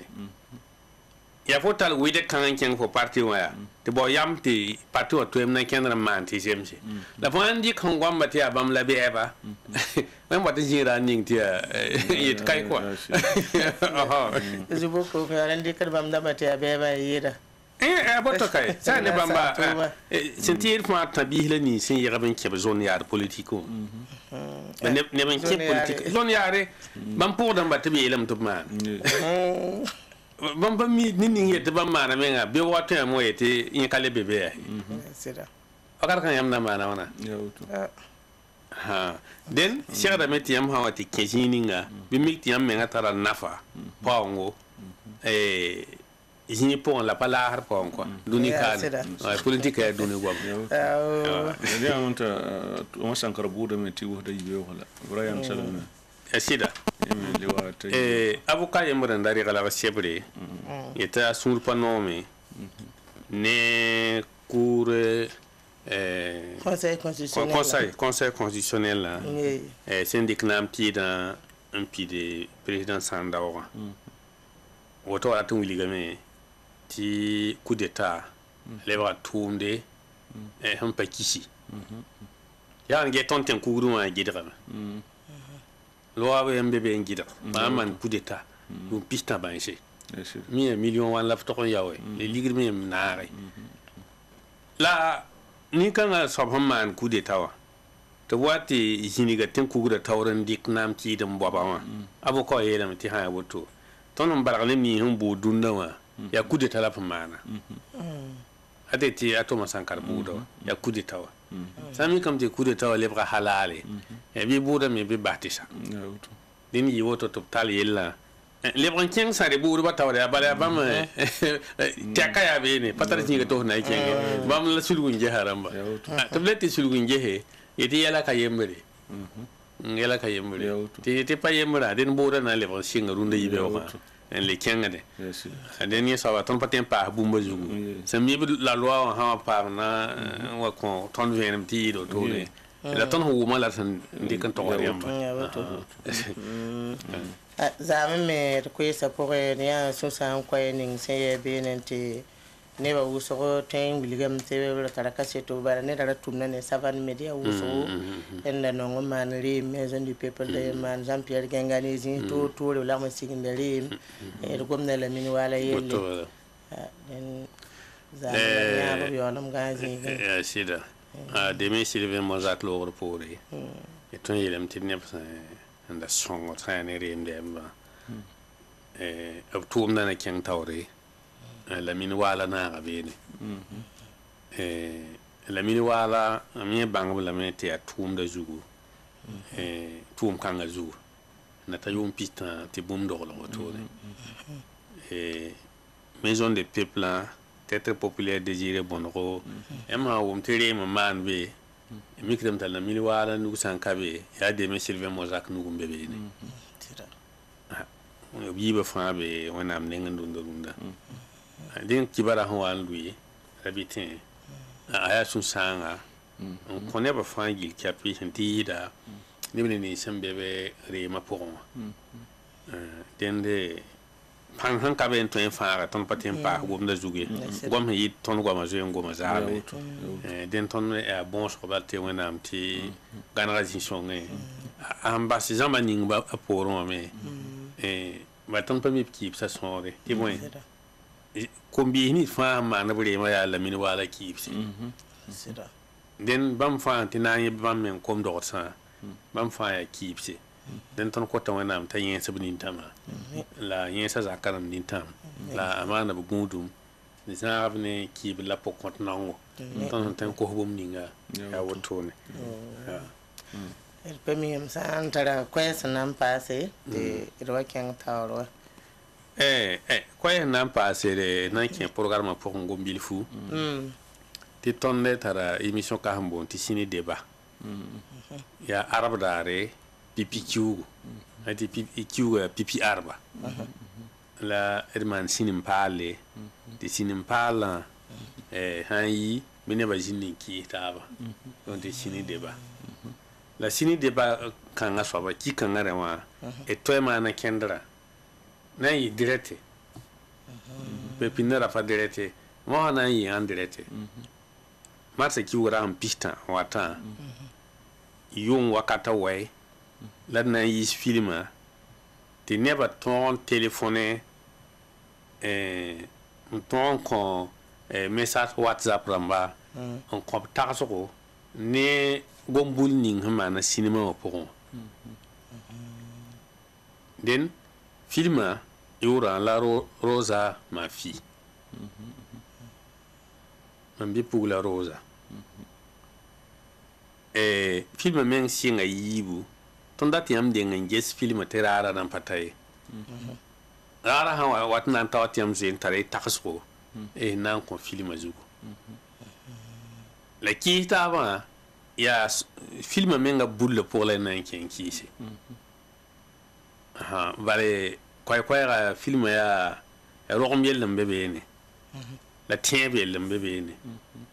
ya fo tal wide kan ken fo parti wa ya te bo yam ti parti o to em na ken na man ti semsi la fo andi kan gwamba ti abam la be eba même pas dire ning ti yit kai quoi je beaucoup faire andi kar bam da mate be ba yida boto kai sa ne bamba sentir fa tabi le ni sin yira ben ke zone yar politico ne ben ke politique zone yare bam pour da mbatte be lam to ma bamba mi ni yete bam ma na menga be wato mo yete in kale bebe c'est ça akar kan yam na ma na wana ha den shara meti yam hawati kejininga bi mikti yam menga tara nafa paongo jini pon la pala har pon quoi duni kan politique ya duni gwam ya monta o sankar buda meti wo da yibe wala Brian Salome asida avocat yamra ndari gala sebre eta sur panome ne cour conseil constitutionnel syndic nam ti dans un pied de président Sandawa woto atu ligame ti coup d'état leva tourné un peu ici ya nge tonten kuguru ma gidra loi MBB ngidra man coup d'état du pista banché mi million wan laf to yawe le ligre mi naare la ni kan sobham man coup d'état wa to wati jiniga ten kugura tawran dik nam ti dum baba wa abo ko yelam ti ha woto tonon baragle mi hum bo dunna wa ya coup d'état la pamana ade ti atoma sankar budo ya kudi tawa sami kam te kudi tawa lebra halale e bi buda mi bi batisa din yi woto to tal yella lebran keng sa de budo ba tawa ya bala bam te kaya be ne patar ni to na keng bam la sulgun je haramba to bleti sulgun je he yeti yala ka yembre yala ka yembre te pa yemra den buda na lebran singa runda yibe o en le kenga de den ye sawa ton patem pa bumba zugu se mi la loi ha pa na wa ko ton venem ti do to ne la ton hu ma la san ndi kan to yamba zame me ko yesa pour ne so san ko ning se be nenti ne ba wuso ten biligam te be kala kaseto bara ne dara tumna ne savan media wuso en la no man ri maison du peuple de man Jean Pierre Gengani zin to la ma sigin de ri e gom ne la min wala yelle en zame ya bo yonam gazi ya sida de me Sylvain Mozart lo repori e ton yelem tin ne and the song of tiny rim dem of tum na ken tawri la min wala na gabeni la min wala mi bang la me te tum da zugu tum kanga zugu na ta yum pita te bum do lo to maison de peuple très populaire désiré bonro ema wum tere man be mikram tal na min wala nu sankabe ya de me Sylvain Mozart nu gumbe be ni yiba fa be wonam nenga ndunda din kibara hwan lui rabitin aya sun sanga on connaît pas fangil qui a pris sentida ni ni sembebe re maporon dende pan han ka ben to en fara ton patin pa gom da zuge gom yi ton goma zo en goma zabe den ton e bon so balte wonam ti ganrazation ne amba si zamaning ba aporon me ba ton pa mi ki sa sonre ti bon kombi ni fa ma na bure ma ya la min wala ki den bam fa tinani bam men kom do sa bam fa ya ki den ton ko tan wana ta yin sabnin tama la yin sa zakaram din tam la amana bu gudum ni sabne ki la po kontango ton tan ko hobum ninga ya wotone el pemiyam sa antara kwesa nam pase de ro ken tawro quoi nan passé de nan qui programme pour ngombil fu ti tonne tara émission ka hambon ti sini débat ya arab dare pipi kiu ati pipi kiu pipi arba la edman sinim pale ti sinim pala hayi mine ba jini ki taba on ti sini débat la sini débat kan ga soba ki kan ga rewa e to ma na kendra na yi direte pe pinera fa direte mo na yi an direte marse ki wura am pista wata yung wakata way la na yi filma te neba ton téléphoner ton kon message WhatsApp ramba on ko taxo ne gombul ning ma na cinéma pour den filma yura la Rosa ma fille mambi pour la Rosa film men singa yibu tonda tiam de nges film terara nan patay ara ha wat nan taw tiam zen tare taxo nan ko film azugo la kita ba ya film men ga bulle pour les nan ken kisi vale kwai film ya rom yellem bebe ne la tieb yellem bebe ne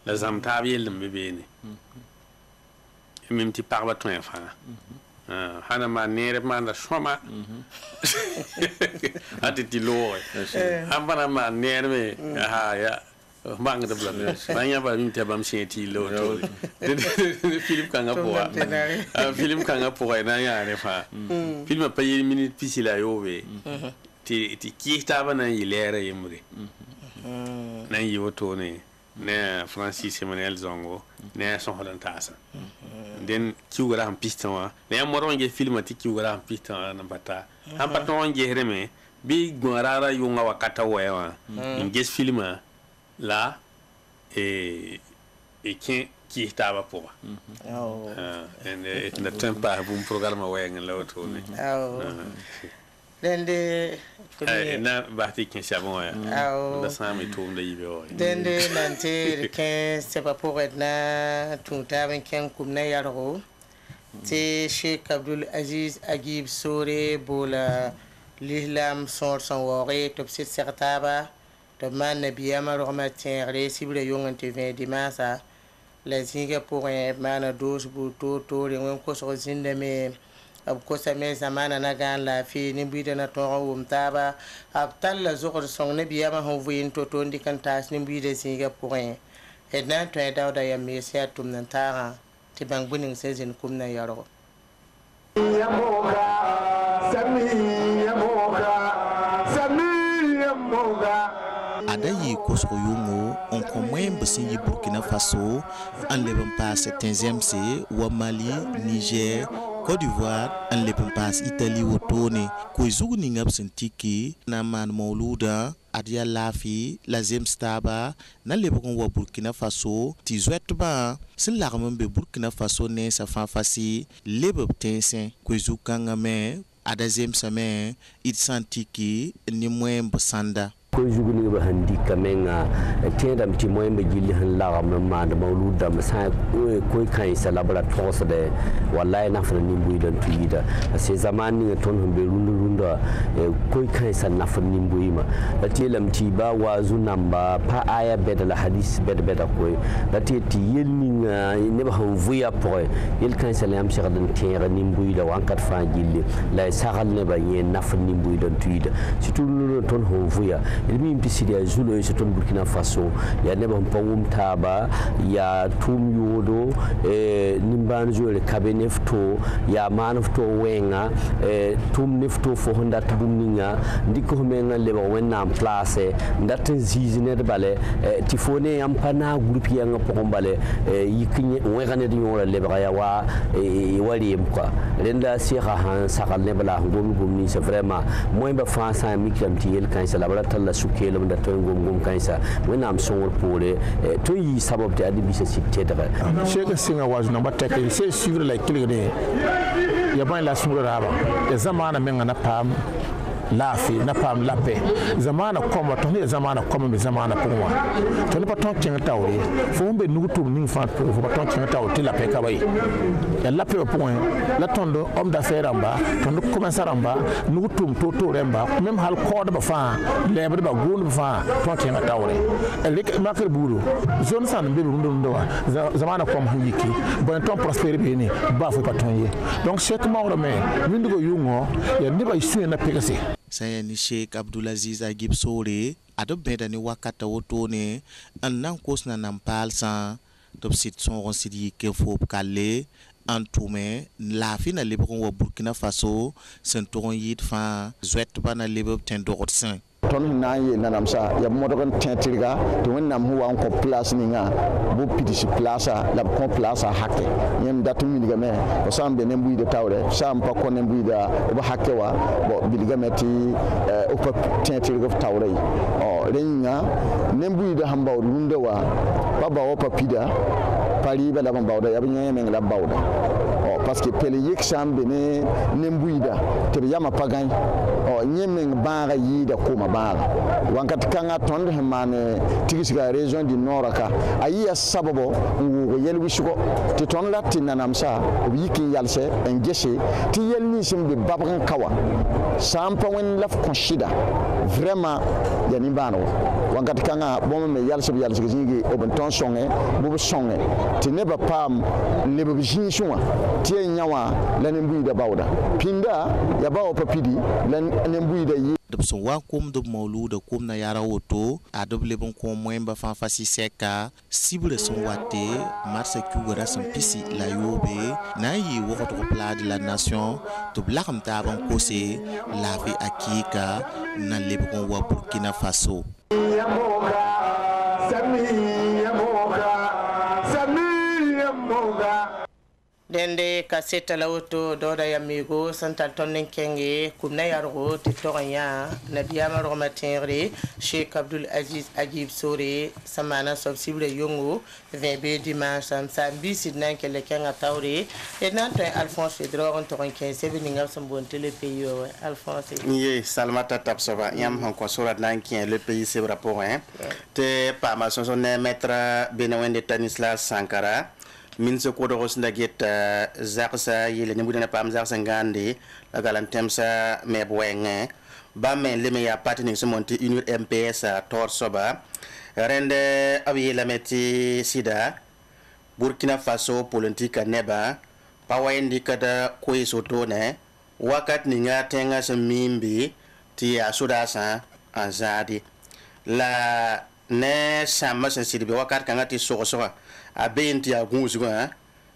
la zamtab yellem bebe ne mimti parba to fa hana ma nere manda shoma atiti lo ambana ma nere me ha ya mang de bla banya ba mimti bam senti lo to film kanga poa film kanga poa na ya ne fa film pa yi minute pisila yobe ti ki taba na yilere yimre na yiwoto ne ne Francis Emmanuel Zongo ne son holan tasa den kiwara am piston ne moron ge film ti kiwara am piston na bata am paton ge reme bi gorara yunga wakata wewa inges filma la et qui estava pour et ne tient pas un programme weng l'autre dende na bati qui savon la sami tourne de ibo dende nante que c'est pas pour être na tout avec ken kumna yaro ti Sheikh Abdul Aziz Agib Sore bola l'islam sort son wore top sit certaba to man nabiyama rahmatin resible yongante 20 dimanche la zinga pour un man dos buto to ren ko so zinde me ab ko same zamana na gan la fi ni bida na to taba ab tal zuhur son nabiyama ho vuin to ndikantas ni bida zinga pour un et na to dawda ya mesiya tum nan tara ti bang buning sezin kumna yaro Adayi Koskoyungo, on commande Bossigny Burkina Faso, en levant pas 7e ou Mali, Niger, Côte d'Ivoire, en levant pas Italie ou Tone, Koizou Ningab Sentiki, Naman Moulouda, Adia Lafi, la Zemstaba, na lebron wa Burkina Faso, ti Zouetba, sin l'armement de Burkina Faso ne sa fan fasi, lebe tensen, Koizou Kangame, Adazem Same, Idsantiki, ni mwen Bosanda. ko juguni ba handi kamenga tedam ti moy me jilli han la gam ma da mawlud da sa ko kan sa laboratoire de wallahi na fana ni buidan tuida se zamani ton humbe runda ko kan sa na fana ni buima da telam ti ba wazu namba pa aya bedala hadis beda ko da ti yelni ne ba han vuya po yel kan sa lam shagadan tera ni buida wan kat fa jilli la sagal ne ba yen na fana ni buidan tuida surtout ton ho vuya ilmi impisidi ya zulo yesu ton Burkina Faso ya neba mpangum taba ya tum yodo nimbanjo le kabe nefto ya manofto wenga tum nefto fo honda tabumninga ndiko menga leba wenna en place ndatin zizine de bale tifone ampana groupe yanga pokombale yikinye wegane di yora leba ya wa wali mkwa renda siha han sakal nebala gomni c'est vraiment moi ba fansa mikram tiel kan sa labara talla sukelum da ton gom kansa wena am songor pole to yi sabab de adi bisa sitte daga shega singa wazu na batake c'est suivre la kilide ya ban la sungura raba e zamana menga na pam lafi na pam lape zamana koma to ne zamana koma be zamana pongwa to ne paton kenga tawri fo mbe nugutum ni fa fo paton kenga tawti la pe kabay ya lape point la tondo homme d'affaires amba tondo commerçant amba nugutum to remba même hal code ba fa lebre ba gonu ba fa to kenga tawri elek makar buru zone san be ndo wa zamana koma yiki bon ton prospérer be ni ba fo paton ye donc chaque mawro me windigo yungo ya ne ba isu na pegase Sayani Sheikh Abdulaziz Agib Sore ado beda ni wakata wotone an nan kosna nan palsan top sit son ronsidi ke fop kale antume la fina lebron wa Burkina Faso sentoron yit fa zwet bana lebe ten dorotsin ton na ye na namsa ya modogon tentirga to wonnam huwa ko place ninga bo pidisi place la ko place hakke yem datu mi diga me o sambe ne mbuide tawre sam pa ko ne mbuide o hakke wa bo bidiga meti o ko tentirga tawre o renga ne mbuide hamba o lunda wa baba o papida pali bala bawda ya bnya men la bawda o parce que pele yek sambe ne mbuide te yama pagan o nyemen baara yida kuma baara wankat kanga tonde hemane tigisiga région du nord ka ayi sababo ngo yelwi suko ti ton latti nanamsa yiki yalse en gese ti yelni simbe babran kawa sampa wen laf consider vraiment yani bano wankat kanga bom me yalse zingi oben ton songe bo songe ti neba pam lebe bijin shuma ti nyawa lanen da bawda pinda ya bawo papidi lan nembuida yi de son wa kom de mawlu de kom na yara woto adoble bon ko moemba fan fasi seka cible son wate marse kugara son pisi la yobe na yi woto pla de la nation to blakam ta ban kose la fi akika na lebon wa Burkina Faso dende kaseta lauto doda ya migo santal tonnen kenge kumna yargo titoranya nabiyama romatinri Sheikh Abdul Aziz Agib Sore samana sobsible yongo vebe dimanche samedi sidnan kele kenga tawre et nanto Alphonse Fedro on toron 15 beninga sambonte le pays Alphonse ye salmata tapsaba yam han ko sura nan kien le pays c'est rapport hein te pa ma son ne maître Benawende Tanisla Sankara min se ko do hosnda get zaksa yele ni budena pam zaksa ngande la galantem sa me boyenge ba men le me ya patini se monti unir MPS tor soba rende abi la meti sida Burkina Faso politique neba pa wayndi kada ko isoto ne wakat ni nga tenga se mimbi ti asuda sa azadi la ne sama se sidibe wakat kanga ti sokosoka a benti a gunzuga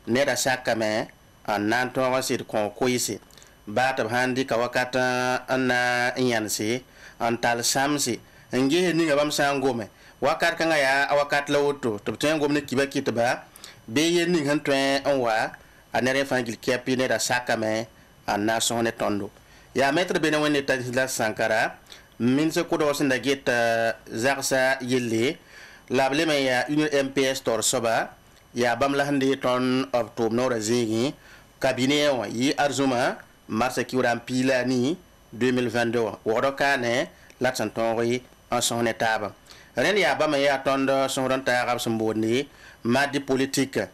ne da sakame an nan to wasit kon koisi bata handi ka wakata anna yansi an tal samsi nge ni ngam sangome wakat kanga ya wakat lawto to tengo ne kibaki to ba be yen ni han tren anwa anere fangil kepi ne da sakame an na sonne tondo ya maître Benawende Tanisla Sankara min se ko do sinda get zaksa yelle lable me ya une MPS tor soba ya bamla hande ton octobre no razigi cabinet wa yi arzuma marse ki wram pilani 2022 wodo kane la santori en son étape ren ya bama ya ton son renta arab samboni madi politique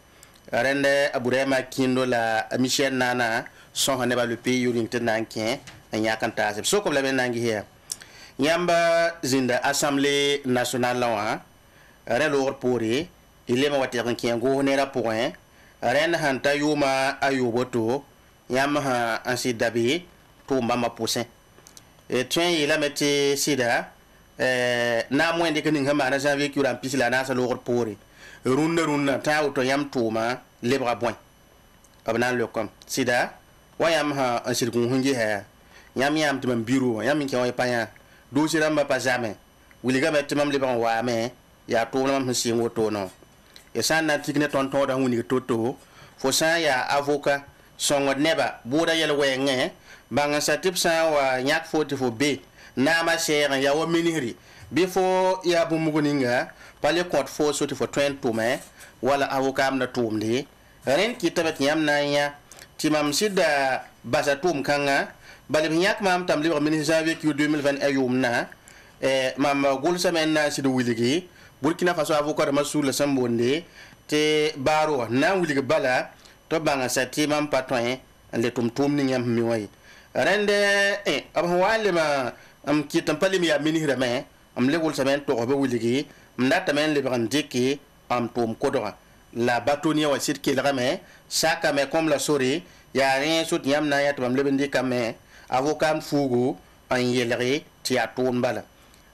rende aburema kindo la Michel Nana son hane ba le pays unité nankin anya kanta so ko la men nangi here nyamba zinda assemblée nationale la relor pori ile ma water ki ngo ne ra point ren hanta yuma ayuboto nyam ha ansi dabi to mama poussin et tien il a meti sida na mo indi kini ngama na janvier ki ram pisila na sa lor pori runna ta auto yam tuma lebra point abna le comme sida wayam ha ansi gun hungi ha yam tum biro yam ki way paya do si ramba pas jamais wiliga met mam lebra wa me ya to nam si ngoto no e san na tikne ton to da huni toto fo san ya avocat son neba boda yel wenge banga sa tip sa wa nyak foti fo be na ma cher ya wo miniri before ya bu muguninga pale compte fo soti fo 20 to me wala avocat am na tumdi ren ki tabet yam na ya timam sida basa tum kanga bale nyak mam tam libre ministre janvier 2020 ayumna mam gol semaine na sido wiligi Burkina Faso avocat masul le sambonde te baro na wiligi bala to banga sa ti mam patron le tum ni ngam mi way rende ab wale ma am ki tampali mi ya ministre me am le gol semaine to be wiligi mnata men le brandiki am tum kodora la batonia wa sit ki la me saka me comme la sori ya rien sut yam na ya to am le bendi kame avocat fugu an yelere ti atum bala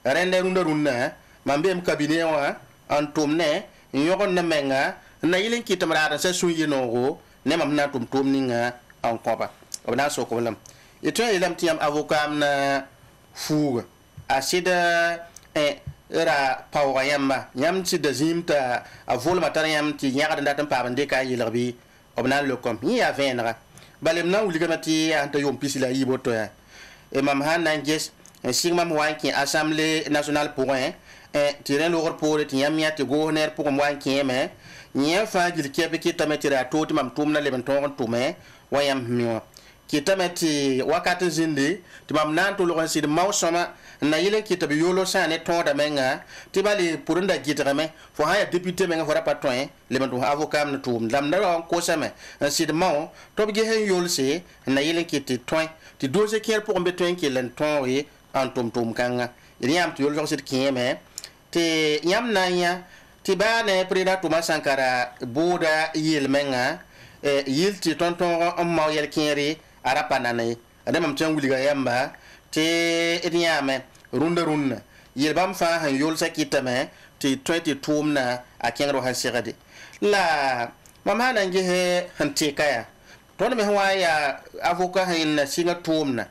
rende runda mambe cabinet wa an tumne nyogon na menga na yilin ki tamara sa suyi nogo ne mam na tum ninga an koba obna so ko lam eto ilam tiam avocat na fuga asida era pawga yamba yam ti de zimta avol matar yam ti nyaga da tam pa bande ka yilbi obna le kom ya venra balem na wuliga mati anta yom pisila yiboto ya e mam han nanges sigma mwanki assemblée nationale pour un tiren lor pour ti yamia ti gouverneur pour mwanki me nya fa gil kebe ki tametira to ti mam tumna le ben ton tume wayam miwa ki tameti wakati zindi ti mam nan to loran sid mawsoma na yele ki tabi yolo sa ne ton da menga ti bali pour nda gitrame fo haya député menga fo rapatouin le ben to avocat na tum lam da ko same sid maw to bi he yolse na yele ki ti toin ti doze kier pour mbeton ki len ton wi an tum kanga yam ti yolo sit kieme te yam na ya ti ba ne preda Thomas Sankara boda yel menga yil ti tonton ma yel kieri arapana ne adamam tan wuliga yamba te yame runda yel bam fa han yol sakitame ti 20 tumna a kengro han sigade la mama nan ge he han te kaya ton me ya avocat hin na singa tumna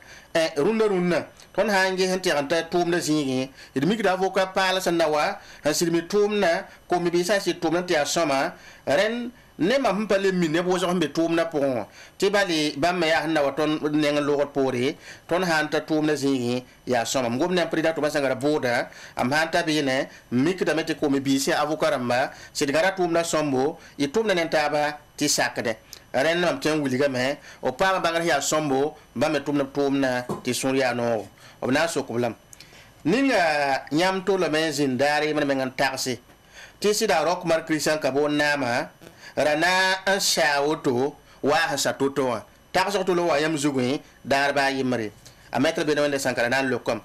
runda ton hangi han te anta tumna zingi idmi da avocat pala sanawa han silmi tumna ko mi bisa si tumna te asoma ren ne ma hum pale mi ne bo so be tum na pon ti bali ba me ya na waton ne ngal lo pore ton hanta tum na zingi ya soma ngom ne prida to ba sangara boda am hanta be ne mik da mete ko mi bi se avocaramba se digara tum na sombo i tum na nentaba ti sakade ren mam ten wuliga me o pa ba ngar ya sombo ba me tum na ti sunya no o na so kublam ninga nyam to la men zindari man men taxi ti sida rock mar christian kabo nama rana an shawoto wa hasatoto taxi to lo wa yam zugui darba yimre a mettre be wonde sankara nan lokom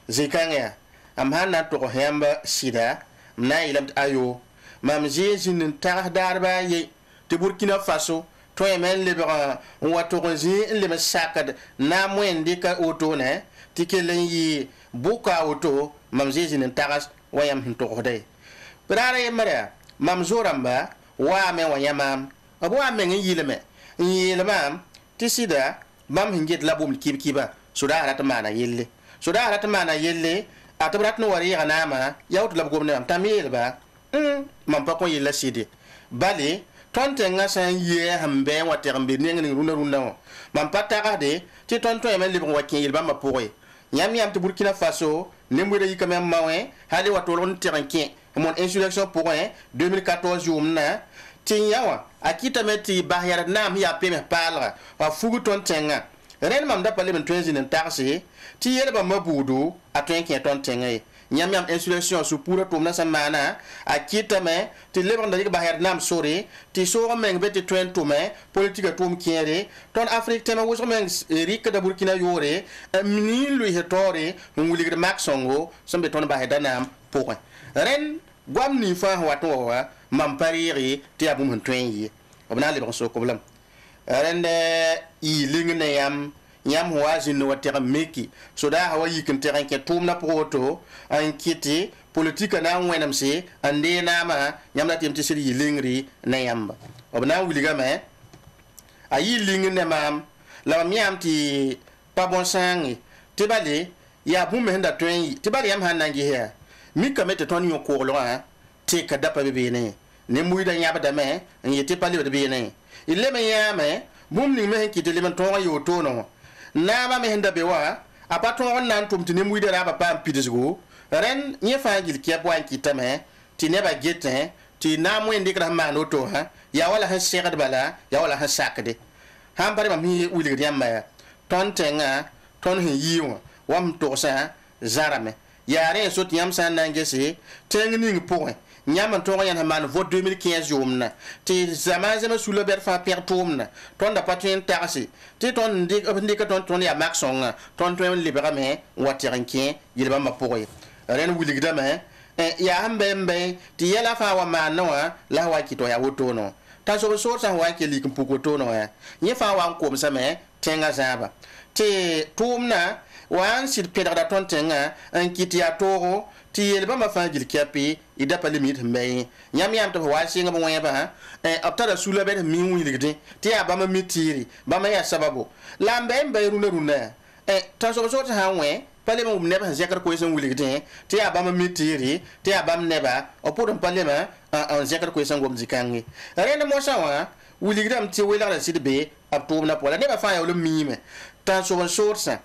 zikanga am hanna to hemba sida na ilam ayo mam jezin tax darba yi te burkina faso to yemen le ba wato zi le masakad na mwendi ka auto ne tikelen yi buka auto mam jezin tax wayam hin to hodai brara yemara mam zoramba wa me wayamam abu ame yileme yilema tisida mam hinget labum kiba suda rat mana yelle suda rat mana yelle atabrat no wari ganama yawtu lab gomne am tamil ba mam pa ko yella sidi bali tonte nga san ye hambe watermbe nengi runa mam pa tagade ti tonto yemen libon wakin yilba ma poe yam te Burkina Faso nemwere yikame mawe hali watolon terrain mon insurrection pour 2014 yumna ti yawa akita meti bahyar nam ya peme palra wa fugu ton tenga ren mam da pale men twenzi nen taxi ti yerba mabudu a twenki ton tenga nyam insurrection su pura tumna samana akita me ti lebran da bahyar nam sori ti so men beti twen tume politique tum kiere ton afrique tema wo men rik da burkina yore mini lui hetore nguli maxongo sombe ton bahyar nam pour ren gwam ni fa wato wa mam pariri ti abum hun twenyi obna le bon so problem rende i lingne yam wa jin wa ter meki so da hawa yikin terrain ke tumna proto an kiti politique na wenam se ande na ma yam la timti siri lingri na yamba obna wuliga me ayi lingne mam la miam ti pa bon sangi ti bale ya bum henda twenyi ti bale yam hanangi he mi kamete ton yo ko lo ha te kadapa be ne muida nyaba dame yete pali be ne ile me yame bum ni me ki tele man ton yo to no na ba me henda be wa apaton nan tum tine muida ra ba pam pidisgo ren nye fa gil ki abwan ki tame ti ne ba gete ti na mu indi kra ma no to ha ya wala ha shekad bala ya wala ha sakade ham pare mam hi wuli yamba ton tenga ton hi yiwa wam to sa zarame yare so tiyam san nangese tengning point nyam to yan man vote 2015 yomna ti zama sous le ber fa per tomna ton da patien taxi ti ton ndik ton ya maxon ton liberame watirankin yilba ma poye ren wuligda me ya hambembe ti yela fa wa manwa la wa kito ya woto no ta so sa wa ke likin pukoto no ya nye fa wa ko msame tenga zaba ti tomna wan sil pedra ton tenga an kiti ya toro ti yelba ma fa gil kapi ida pa limit mbay nyam to wa singa mo yeba aptara sula be mi wiligde ti ya ba ma mitiri ba ma ya sababu lambe mbay runa ta so ta hanwe pale mo neba zekar ko sen wiligde ti ya ba ma mitiri ti ya ba neba opodon pale ma an zekar ko sen gom zikangi rena mo sawa wiligdam ti wela la sidbe aptom na pola neba fa ya lo mime ta so sa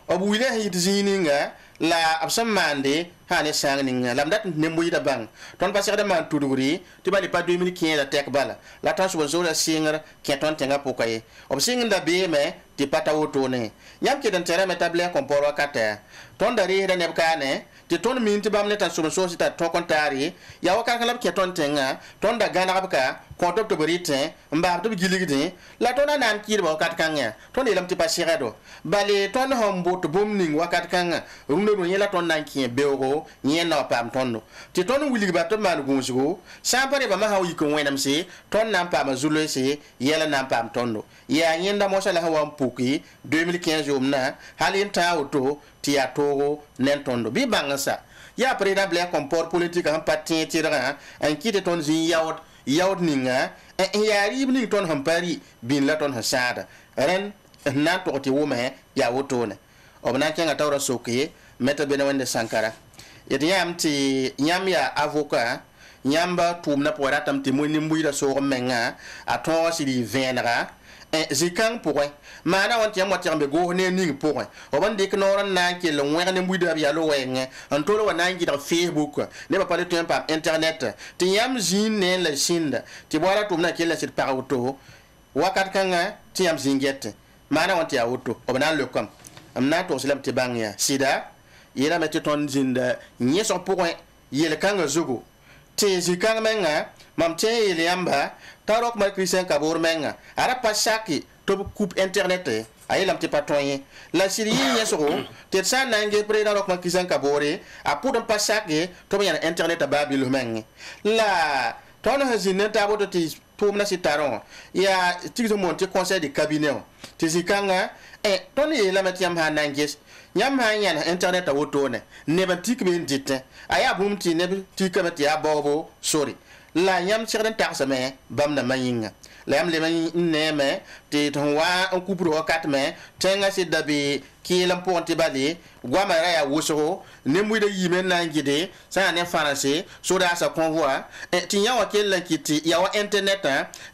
obu wila hit zininga la absam mande hane sangninga lamdat nembo yida bang ton passer de man tuduri ti bali pa 2015 la tek bala la tan so la singer ki ton tenga pokaye ob singinda be me ti pata woto ne nyam ke dan tere metable komporo kata ton dari heda nebkane ti ton min ti bamne tan so sita to kontari ya wakar kalab ke ton tenga ton da gana kabka konto to berite mba to giligide la ton nan kirba wakat kanga ton elam ti passer do bali ton hombo to bomning wakat kanga rumno no yela ton nan ki beogo nyena pam tonno ti ton wili ba to man gunsugo sampare ba ma hawi ko wenam se ton nan pam zulo se yela nan pam tonno ya nyenda mo sala hawa mpuki 2015 jomna halin ta auto ti ya togo nen tondo bi bangasa ya président blair comport politique en patin tira en kite ton zin yaud ninga ya ribni ton hampari bin la ton hasada ren nan to ti wome ya wotone obna kenga tawra soke meta bene wende sankara yeti yam ti nyam ya avocat yamba tumna po ratam ti moni mbuira so menga a ton sili venra zikang pourrait mana want yam wat yambe go ne ning pourrait o ban dik noran na ke le ngwer ne mbuida ya lo wenge en tolo wa nangi da Facebook ne ba parler tout par internet ti yam zin ne la shinda ti bola tumna ke la sit par auto wakat kanga ti yam zingette mana want ya auto o ban le kom amna to silam ti bangya sida yela meti ton zinda nye son pourrait yele kanga zugo ti zikang menga mam te yele yamba tarok ma Christian Kabor menga ara pasaki to coupe internet ayelam te patoyen la siri yesoro te sa nange pre darok ma Christian Kabore a podon pasaki to yana internet babilu menga la ton hazine taboto ti pomna sitaron ya tizo monte conseil de cabinet te zikanga ton yela metiam ha nanges nyam ha yana internet a wotone ne ban tikbe ndite aya bumti ne tikamati ya bobo sorry la yam cheren taxame bam na mayinga la yam le man neme te ton wa on kupro kat me tenga si dabi ki lam ponti bali gwa mara ya wosoro ne muida yime na ngide sa ne français so da sa convoi ti ya wa kel kiti ya wa internet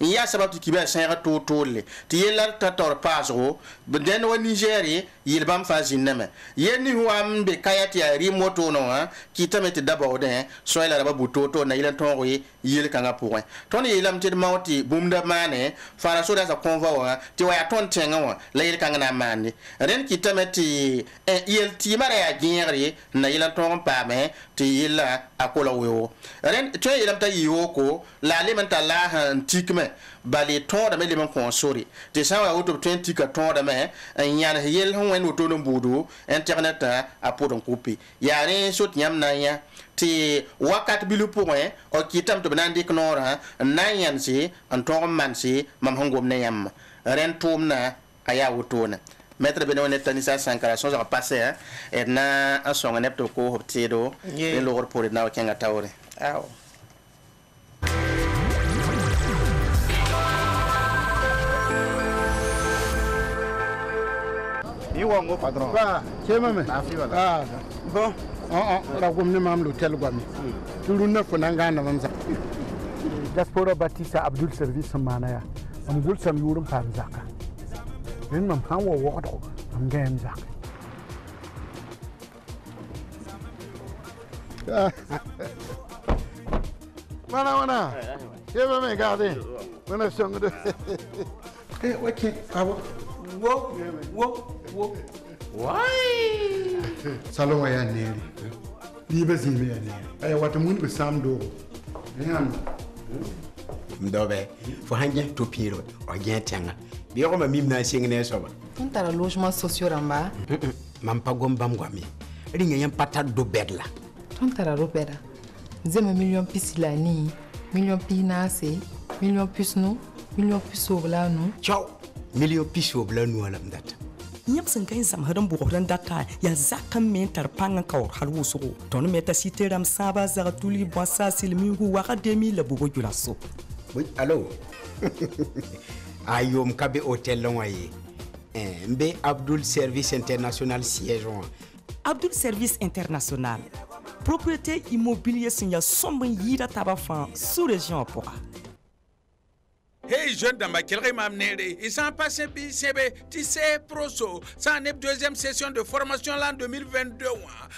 ya sabatu ki ba sa to tolle ti yela tator pasro den wa Nigeria yil bam fa jineme yeni wa mbe kayati ya remote no ki tamete dabo den so ila ba butoto na yela ton wi yel kanga point ton yelam ti mauti bumda mane fara so da sa convoi ti wa ya ton tenga wa la yel kanga na mani ren ki tameti yel ti mara ya gingri na yela ton pa me ti yela akola wo ren to yelam ta yoko la le man ta la han tikme bali ton da me le man konsori ti sa wa auto 20 ka ton da me nyana yel hon wen auto no budu internet a podon couper ya ren so nyam na ya ti wakat bilu point o kitam to banandi knora nayan si anton mansi mam hongom ne yam ren tumna aya wutona maître beno ne tanisa sankara so za passer et na a songa nepto ko hoptido le lor pour na kenga tawre aw ni wango patron ba chema me ah bon la gomne mam l'hôtel gwami turuna ko nangana mamza diaspora batista abdul service manaya am gul sam yurum pam zaka ren mam han wo wodo am gem zaka mana chema me garde mana songo de ok abo wo why salon ya neri ni bezime ya neri ay wata mun be samdo yan mdobe fo hanje to piro o gentenga bi ko ma mimna singne soba on tara logement social ramba mam pagom bam gwami ringa yam patat do bedla on tara robera zema million pisila ni million pinase million pisno million pisobla no ciao million pisobla no alam data nyap sen kan zam hadan buqran data ya zakan men tar pangan kawr har wusu ton meta siteram saba za tuli bossa silmingu wa kademi la bugo julaso oui allo ayom kabe hotel lonwaye mbe Abdul Service International siège Abdul Service International propriété immobilier signa somban yida tabafan sous région pour. Hey jeune dama quelqu'un m'a amené ils sont passés BCB tissé proso ça n'est deuxième session de formation l'an 2022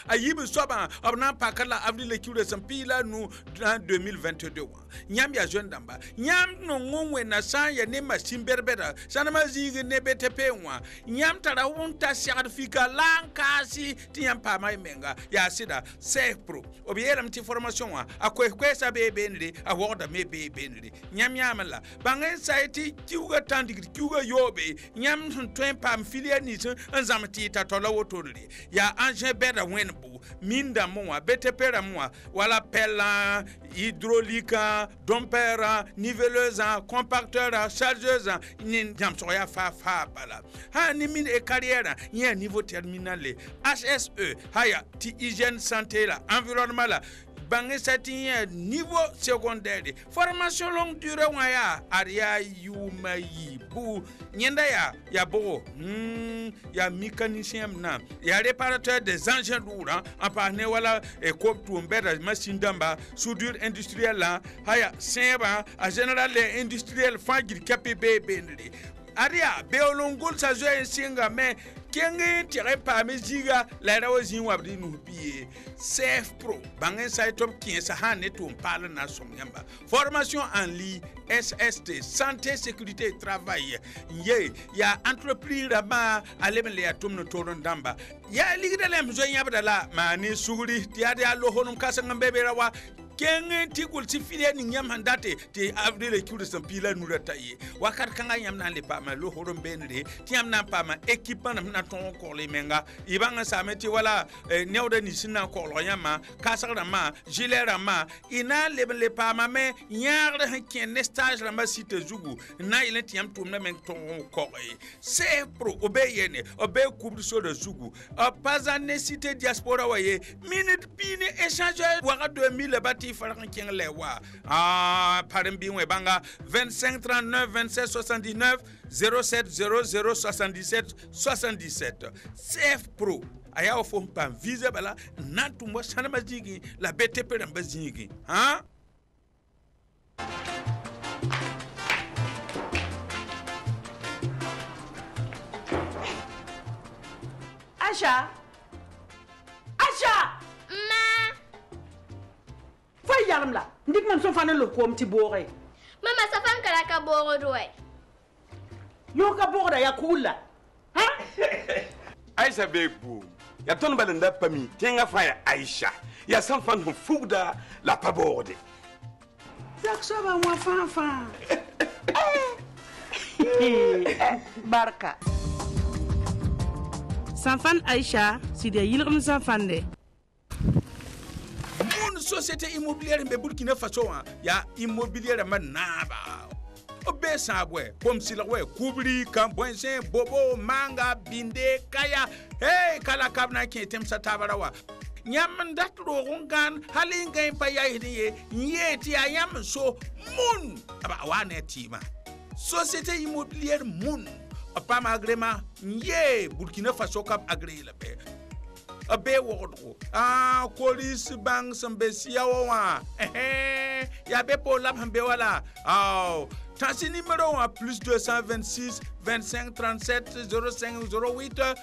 à Yib Soban on pas que la avril le cure sans pile nous en 2022 nyam ya jeune dama nyam no ngwe na san ya ne machine berbera ça na mazigi ne BTP wa nyam tara unta certificat lankasi tiam pa mai menga ya sida c'est pro obiera mti formation wa akwe sa be benri a woda me be benri nyam nyam la anxiety kiuga tandigri kiuga yobe nyam twen pam filia ni en zamati ta tola wotorli ya anje beda wenbu minda moa betepera moa wala pella hydraulique dompera niveleuse compacteur chargeuse ni nyam soya fa bala ha ni min e carrière ni niveau terminal HSE haya ti hygiène santé la environnement la bangi satin niveau secondaire formation longue durée waya aria yuma yibu nyenda ya bogo ya mécanicien na ya réparateur des engins lourds en parne wala e kop tumbera machine damba soudure industrielle la haya seba a général industriel fagir KPB benri aria beolongol sa zo singa mais kengi tire pa meziga la rawazin wabdi no biye Safe Pro bangen sai top 15 ha ne to parle na somyamba formation en ligne SST santé sécurité travail ye ya entreprise raba aleben le atom no toron damba ya ligidalem zo yabda la mani suguri tiade allo honum kasanga beberawa kengen tigul si file ni nyam handate te avril kure san pila nura taye wakar kanga nyam na le pa ma lo horon benre ti yam na pa ma équipement na ton ko le menga ibanga sameti wala newda ni sinna ko lo yama kasara ma gilera ma ina le pa ma me nyarde ken stage la ma site zugu na ile ti yam tum na men ton ko c'est pro obeyene obey kubri so de zugu pas en cité diaspora waye minute pini échange waka 2000 bati faran ken lewa parambi we banga 25 39 27 79 07 00 77 77 Safe Pro aya ofo pam visa bala natumbo sana majigi la BTP ramba zingi Acha ma fay yaram la ndik man so fane lo ko mti bore mama sa fan kala ka boro doy yo ka bore ya kula ha Aisha bebu ya ton balanda pami tenga faya Aisha ya san fan fugda la paborde sak so ba mo fa barka Sanfan Aisha si de yilgum sanfande mon société immobilière be Burkina Faso ya immobilière manaba obe sabwe comme si la we kubri kambwense bobo manga binde kaya hey kala kabna ke tem satabarawa nyam ndatro gongan halinga impa ya hiye yeti ayam so mun aba wane tima société immobilière mun pas agrément ye Burkina Faso cap agré la paix a be wodo police bank sambesia wa ya be pour la hambe wala tansi numéro plus 226 25 37 05 08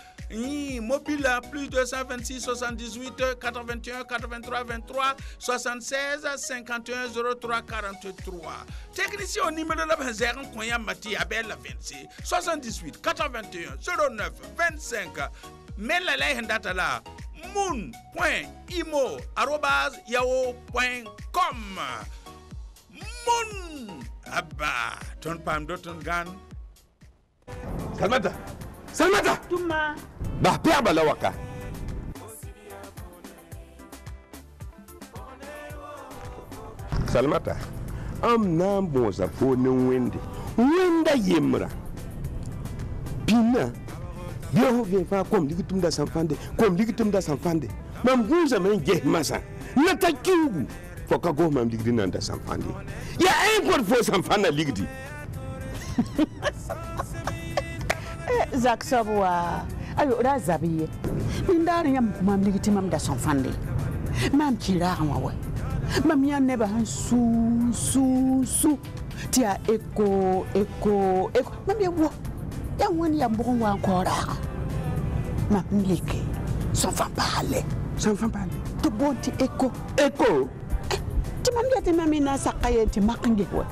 mobile plus 226 78 81 83 23 76 51 03 43 technicien au numéro de la zéro konya mati abel 26 78 81 09 25 mais la data là moon.imo@yahoo.com moon abba ton pam doton gan Salmata tuma ba perba la waka Salmata am nan bon sa fo ne wenda yemra pina Dieu vient faire comme ligitum da sanfande mam gunza men je masa nata kiugu foka go mam ligdi nan da sanfande ya encore fo sanfana ligdi Zak sabwa ayo razabiye ndari yam mam ligiti mam da sanfande mam kira wawe mam ya neba han su tia eko mam ya wo ya wani ya mbon wa encore ma mlike sans fan parler to bonti eko ti mam ya te mamina sakayenti makange wa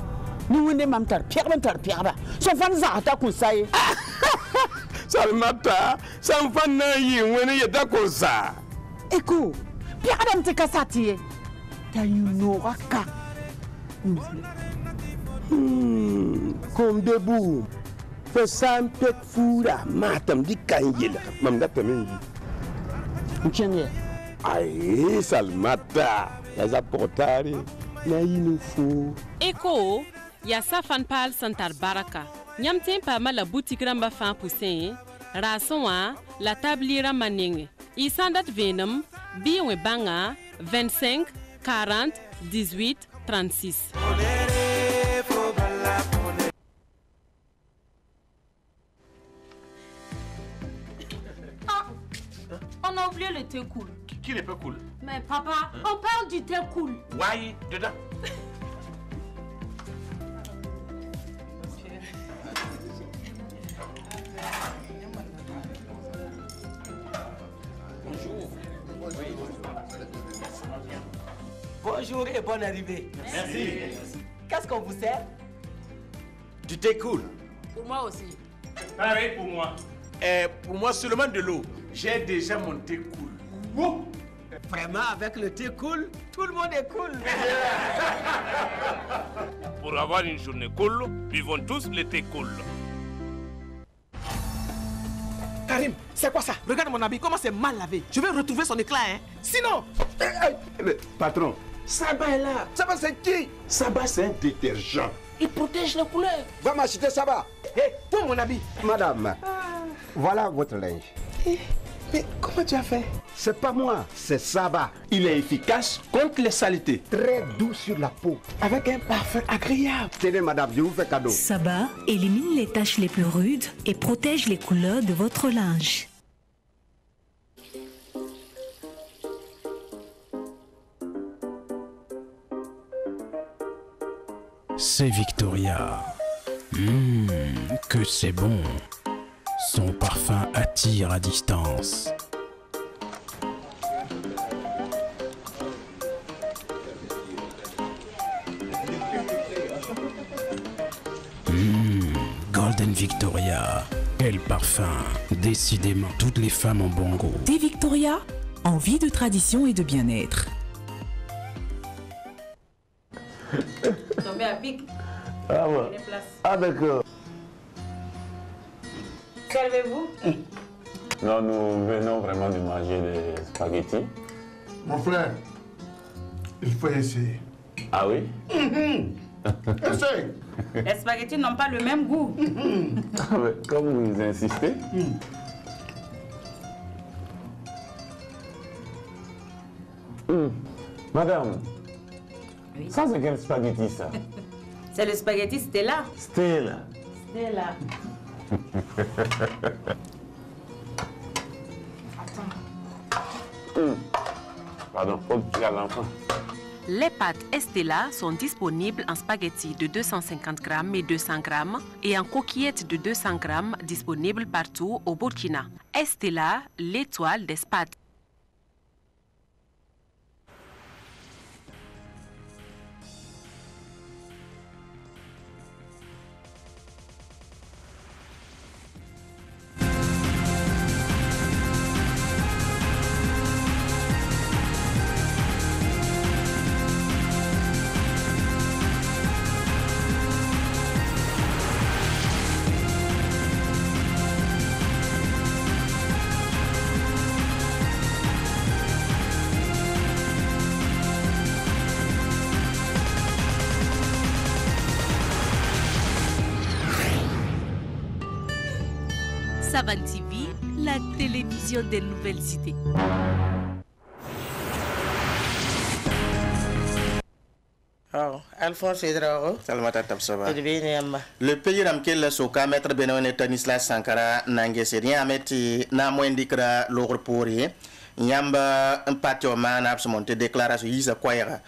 ni wonde mam tar pierre sans fan za ta kun sai Salmata sans fan na yi woni ya da ko sa eko pierre adam te kasati ta yuno raka comme debout fo sam pek fura matam di kanjela mam da tamen Mchenye ai Salmata ya za portari na yinu fo Eko ya Safan Pal Santar Baraka nyam tempa mala boutique ramba fan poussin rason la tabliera manenge isandat venum biwe banga 25 40 18 36. On a oublié le thé cool. Qui n'est pas cool? Mais papa, on parle du thé cool. Ouais, dedans. Bonjour et bonne arrivée. Merci. Qu'est-ce qu'on vous sert? Du thé cool. Pour moi aussi. Pareil pour moi. Pour moi, seulement de l'eau. J'ai déjà mon thé cool. Wow. Vraiment, avec le thé cool, tout le monde est cool. Pour avoir une journée cool, buvons tous le thé cool. Karim, c'est quoi ça? Regarde mon habit, comment c'est mal lavé. Je vais retrouver son éclat, hein. Sinon... Patron, Saba est là. Saba, c'est qui? Saba, c'est un détergent. Il protège les couleurs. Va m'acheter Saba. Hé, pour mon habit. Madame, voilà votre linge. Mais comment tu as fait? C'est pas moi, c'est Saba. Il est efficace contre les saletés. Très doux sur la peau. Avec un parfum agréable. Tenez madame, je vous fais cadeau. Saba élimine les taches les plus rudes et protège les couleurs de votre linge. C'est Victoria. Que c'est bon. Son parfum attire à distance. Golden Victoria. Quel parfum. Décidément, toutes les femmes ont bon goût. Thé Victoria, envie de tradition et de bien-être. Tombé à pic. Ah ouais. Avec... Servez-vous? Non, nous venons vraiment de manger des spaghettis. Mon frère, il faut essayer. Ah oui? Essaye. Les spaghettis n'ont pas le même goût. Comme vous insistez. Madame, oui. Ça c'est quel spaghetti ça? C'est le spaghetti Stella. Stella. Stella. Pardon, faut que tu regardes l'enfant. Les pâtes Estella sont disponibles en spaghettis de 250 grammes et 200 grammes et en coquillettes de 200 grammes disponibles partout au Burkina. Estella, l'étoile des pâtes. Savan TV, la télévision des nouvelles idées. Oh, Alphonse Hidrago. Salmata Tapsaba. Le pays ramkel soka maître Benoît Tanisla Sankara nangese rien ameti na moindikra logre pori. Nyamba un patio man absmonte déclaration isa kwayra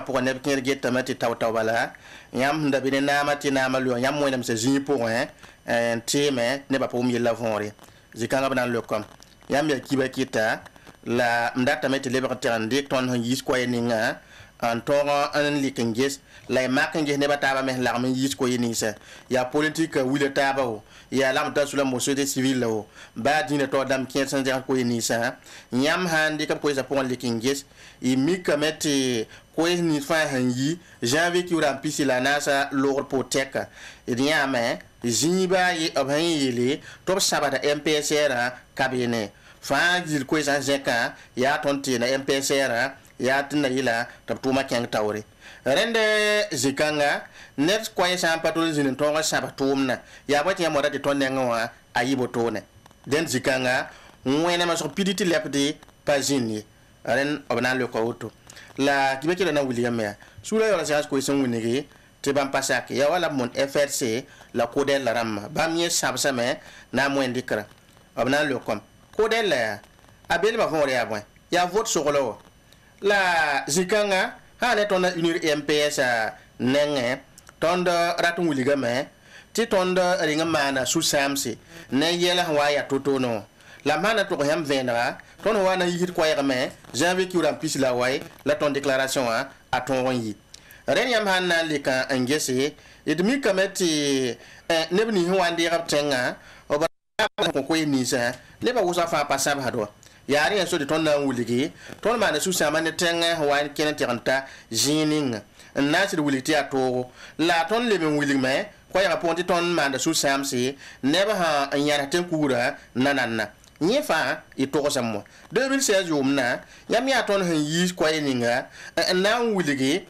pour ne pas get tamati tawtawala nyam ndabine namati namalu nyam moindam se jini pour un téme ne pas pour mieux lavonre zikanga dans le com nyam ya kiba kita la mdata meti liberté ande ton yis kwayeninga en tora un likenges la makenges ne bataba me l'arme yis koyenisa ya politique wile tabao ya lamta sur la société civile o ba dina to dam 500 koyenisa nyam handi kam ko za pour likenges i mikameti koyeni fa hanyi janvier ki ura pisi la nasa lor poteka nyame jiba yi abhanyele to sabata MPSR kabine fa gil ko za zeka ya tonte na MPSR ya tinna ila tabtuma keng tawre rende zikanga net kwai sa patol zinin tonga sabatumna ya bati ya moda de tonne ngwa ayibo tone den zikanga mwena ma so piditi lepdi pajini ren obna le ko auto la qui veut na William ya sura ya la ko son winigi te ban pasaki ya wala mon FRC la kodel la ram ba mi sabsa me na mo indikra abna le kom kodel la abel ba fon ya bon ya vote sokolo la zikanga ha ne ton unir MPS nenge tonda ratun wuliga me ti tonda ringa mana su samsi ne yela waya totono la mana to yam vendra ton wana yit ko yame janvier ki ram pis la way la ton déclaration a ton yi ren yam hanna lika angese edmi kameti nebni hwandi raptenga oba ko ni sa le ba wusa fa pasab hado yari en so de ton na wuligi ton mana su samane tenga wan kenen tiranta jining nasir wuliti ato la ton le men wulig me ko ya ponti ton manda su samsi neba ha nyara ten kura nananna nyefa ito samo 2016 yumna yam ya ton han yi ko yeninga na wuligi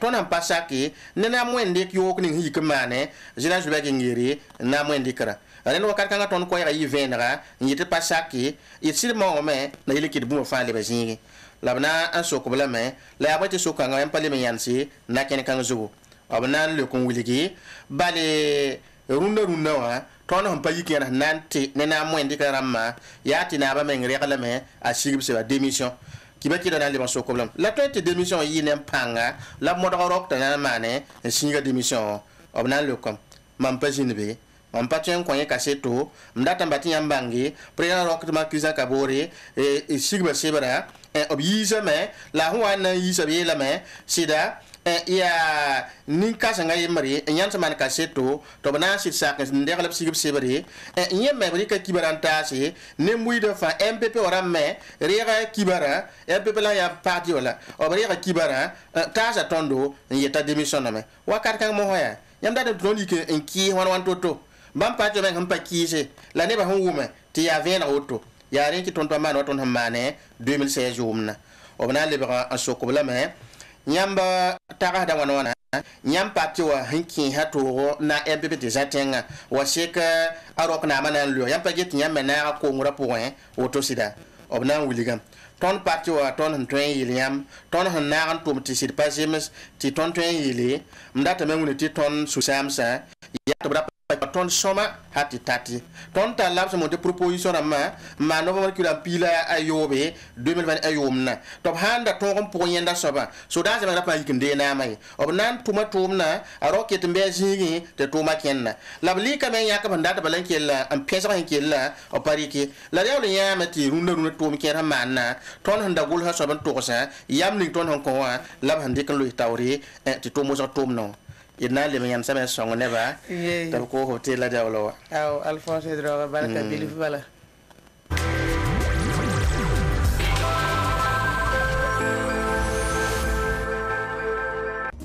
ton am pasaki nena mwende kyok ning yi kemane jina jube ngiri na mwende kara ren wakat kanga ton ko ya yi venra nyite pasaki itir mo me na yiliki bu fa le bazingi labna an soko bla me la abati soko nga en pale me yansi na ken kan zugo abna le kon wiligi bale runda wa ton han payi ken nanti nena mo indi karama yati na ba me ngre kala me a shigib se démission ki ba ki dana le soko bla la to te démission yi nem panga la mo do rok ta na mane singa démission abna le kom mam pa jinbe on patien ko kaseto mdata mbati yambangi prena rokma kiza kabore e sigba sebara obyiza me la huana yisa be la me sida ya ninka sanga yemari nyanta man kaseto to bana sit sak ndegala sigib sebari nyemme bari ka kibaranta si ne muida fa MPP ora me rega kibara MPP la ya parti wala obari ka kibara tasa tondo yeta démission na me wakat kan mo hoya yamda de troni ke enki wan toto bam patio men hampa kise la ne ba huma ti ya vena auto ya ren ki tonto man waton hamane 2016 jumna obna le ba asoko la me nyamba taga da wana nyam patio wa hinki hato na MPP de zatenga wa sheka arok na mana lo yam paget nyam na ko ngura point auto sida obna wuligam ton patio wa ton tren yiliam ton na an tum ti sid pasimes ti ton tren yili mdata men ti ton susamsa ya to ton soma hati tati ton ta labs mo de proposition ama no ki la pila ayobe 2020 ayomna to handa ton ko yenda soba so da zama pa yikinde na mai obnan tuma tumna aroket mbezigi te tuma kenna labli ka men yakaba ndata balankela am pesa hankela o pariki la rew le yamati runda tum kera manna ton handa gol ha soban to sa yamni ton hon ko wa lab hande kan lo tawri ti to mo so tumno ina le men sama songo neba tab ko hotel la dawlo aw Alphonse Droga baraka bilif bala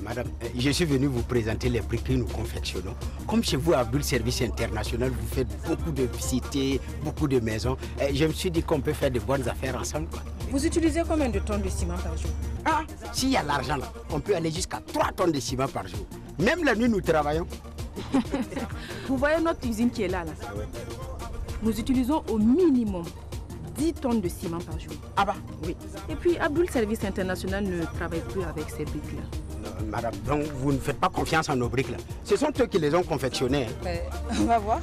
Madame, je suis venu vous présenter les prix que nous confectionnons. Comme chez vous, à Abdul Service International, vous faites beaucoup de cités, beaucoup de maisons. Et je me suis dit qu'on peut faire de bonnes affaires ensemble. Quoi. Vous utilisez combien de tonnes de ciment par jour? Ah, s'il y a l'argent là, on peut aller jusqu'à 3 tonnes de ciment par jour. Même la nuit, nous travaillons. Vous voyez notre usine qui est là. Nous utilisons au minimum 10 tonnes de ciment par jour. Ah bah oui. Et puis Abdul Service International ne travaille plus avec ces briques-là. Madame, donc vous ne faites pas confiance en nos briques là. Ce sont eux qui les ont confectionnées. On va voir.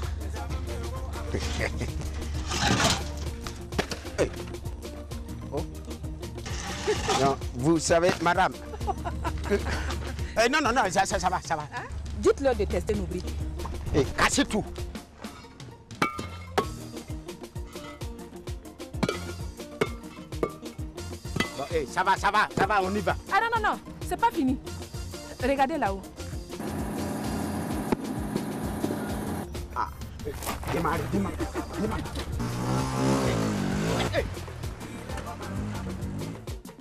Hey. Oh. Non, vous savez, madame. Non, ça va. Hein? Dites-leur de tester nos briques. Et cassez tout. Bon, ça va, on y va. Ah non, c'est pas fini. Regardez là-haut. Ah, démarre.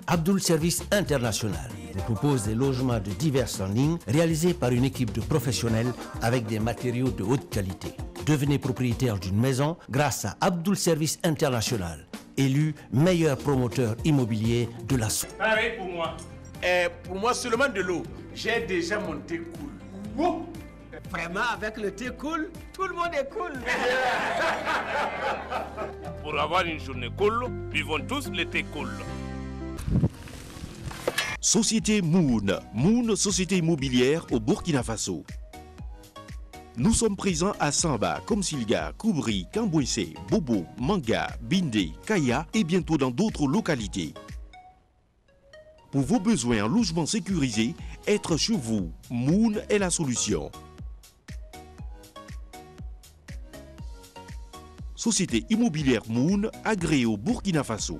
Abdul Service International vous propose des logements de diverses en ligne réalisés par une équipe de professionnels avec des matériaux de haute qualité. Devenez propriétaire d'une maison grâce à Abdul Service International, élu meilleur promoteur immobilier de la zone. Pareil pour moi. Pour moi, seulement de l'eau. J'ai déjà mon thé cool. Oh. Vraiment, avec le thé cool, tout le monde est cool. Pour avoir une journée cool, vivons tous l'été cool. Société Moon, Moon Société Immobilière au Burkina Faso. Nous sommes présents à Samba, Komsilga, Koubri, Kambouissé, Bobo, Manga, Bindé, Kaya et bientôt dans d'autres localités. Pour vos besoins en logement sécurisé, être chez vous, Moon est la solution. Société immobilière Moon, agréée au Burkina Faso.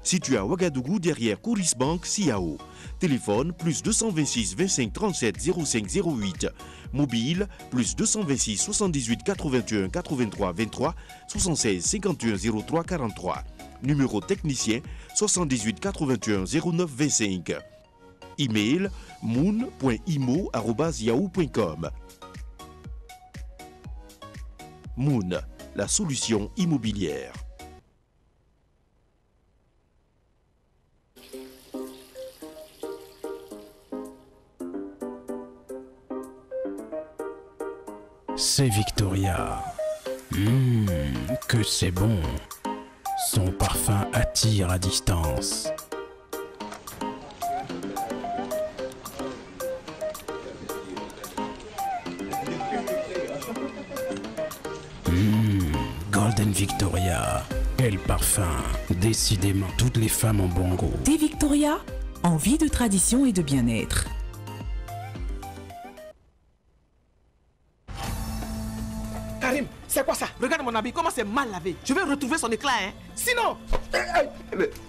Situé à Ouagadougou derrière Coris Bank, Siao. Téléphone plus 226 25 37 05 08. Mobile plus 226 78 81 83 23 76 51 03 43. Numéro technicien 78 81 09 25. Email moon.imo@yahoo.com. Moon, la solution immobilière. C'est Victoria. Que c'est bon. Son parfum attire à distance. Golden Victoria. Quel parfum. Décidément, toutes les femmes ont bon goût. Thé Victoria, envie de tradition et de bien-être. Karim, c'est quoi ça? Regarde mon habit, comment c'est mal lavé. Je vais retrouver son éclat, hein. Sinon...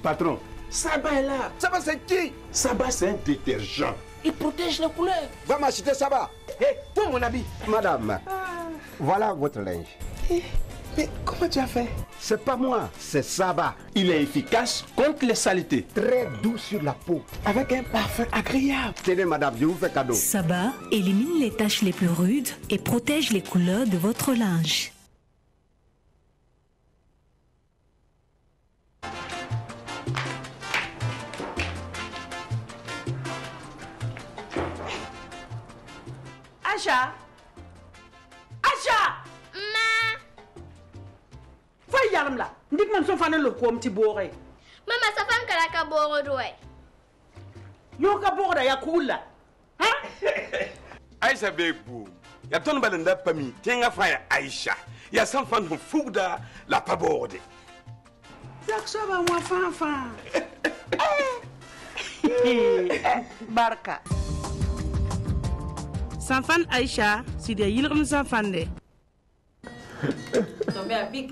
Patron, Saba est là. Saba, c'est qui? Saba, c'est un détergent. Il protège les couleurs. Va m'acheter Saba. Hé, toi mon habit. Madame, voilà votre linge. Mais comment tu as fait? C'est pas moi, c'est Saba. Il est efficace contre les saletés. Très doux sur la peau. Avec un parfum agréable. Tenez madame, je vous fais cadeau. Saba élimine les taches les plus rudes et protège les couleurs de votre linge. Acha! Acha! Fa yalam la ndik man so fa ne lo ko mti bore mama sa fan kala ka boro doy yo ka boro da ya kula ha Aisha bebu ya ton balanda pami tenga fa ya Aisha ya san fan fugda la paborde yak so ba wa fa barka Sanfan Aïcha, c'est des yilrum sanfande. Tombé à pic.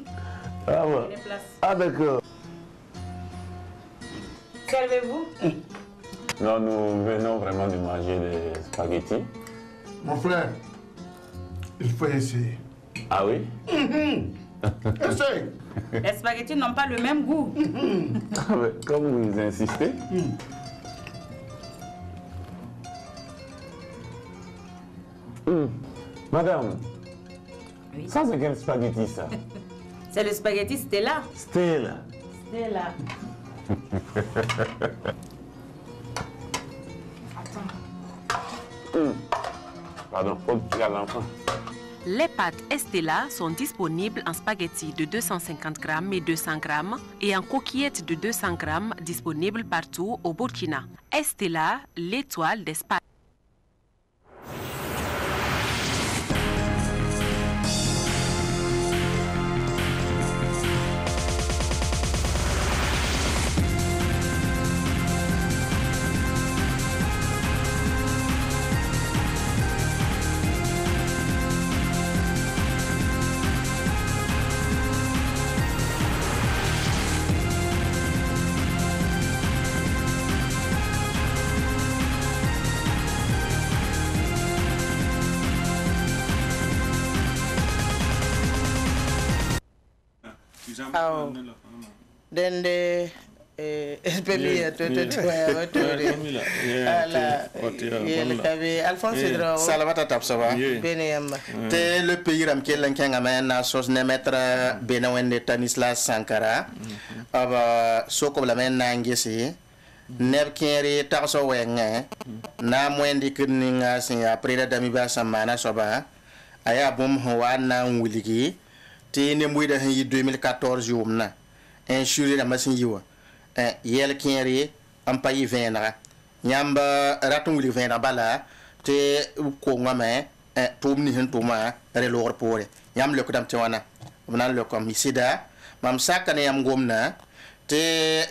Ah ouais. Ah d'accord. Servez-vous? Non, nous venons vraiment de manger des spaghettis. Mon frère, il faut essayer. Ah oui? Essaye. Les spaghettis n'ont pas le même goût. Comme vous insistez. Madame, oui. Ça c'est quel spaghetti ça? C'est le spaghetti Stella. Stella. Stella. Pardon, faut dire à l'enfant. Les pâtes Estella sont disponibles en spaghettis de 250 grammes et 200 grammes et en coquillettes de 200 grammes disponibles partout au Burkina. Estella, l'étoile des spaghettis. aw dende pemi to ala yel kabe Alphonse Dro salamata tapsaba bene yamba te le pays ram kelen kenga mena sos ne metra bena wende Tanislas Sankara aba soko la men nangesi neb kere takso wenge na mwendi kidninga sin après la damiba samana soba aya bom ho na wuligi ti ne mbuida hin 2014 yumna insuré la masin yiwa yel kere n pa yɩ vẽenega yãmb rat n wilg vẽeneg bala tɩ kongame tʋʋm nis n tʋma re-loogr poore yãmb lekdame tɩ wãna b na n lekame sɩda mam saka ne yãmb gomna tɩ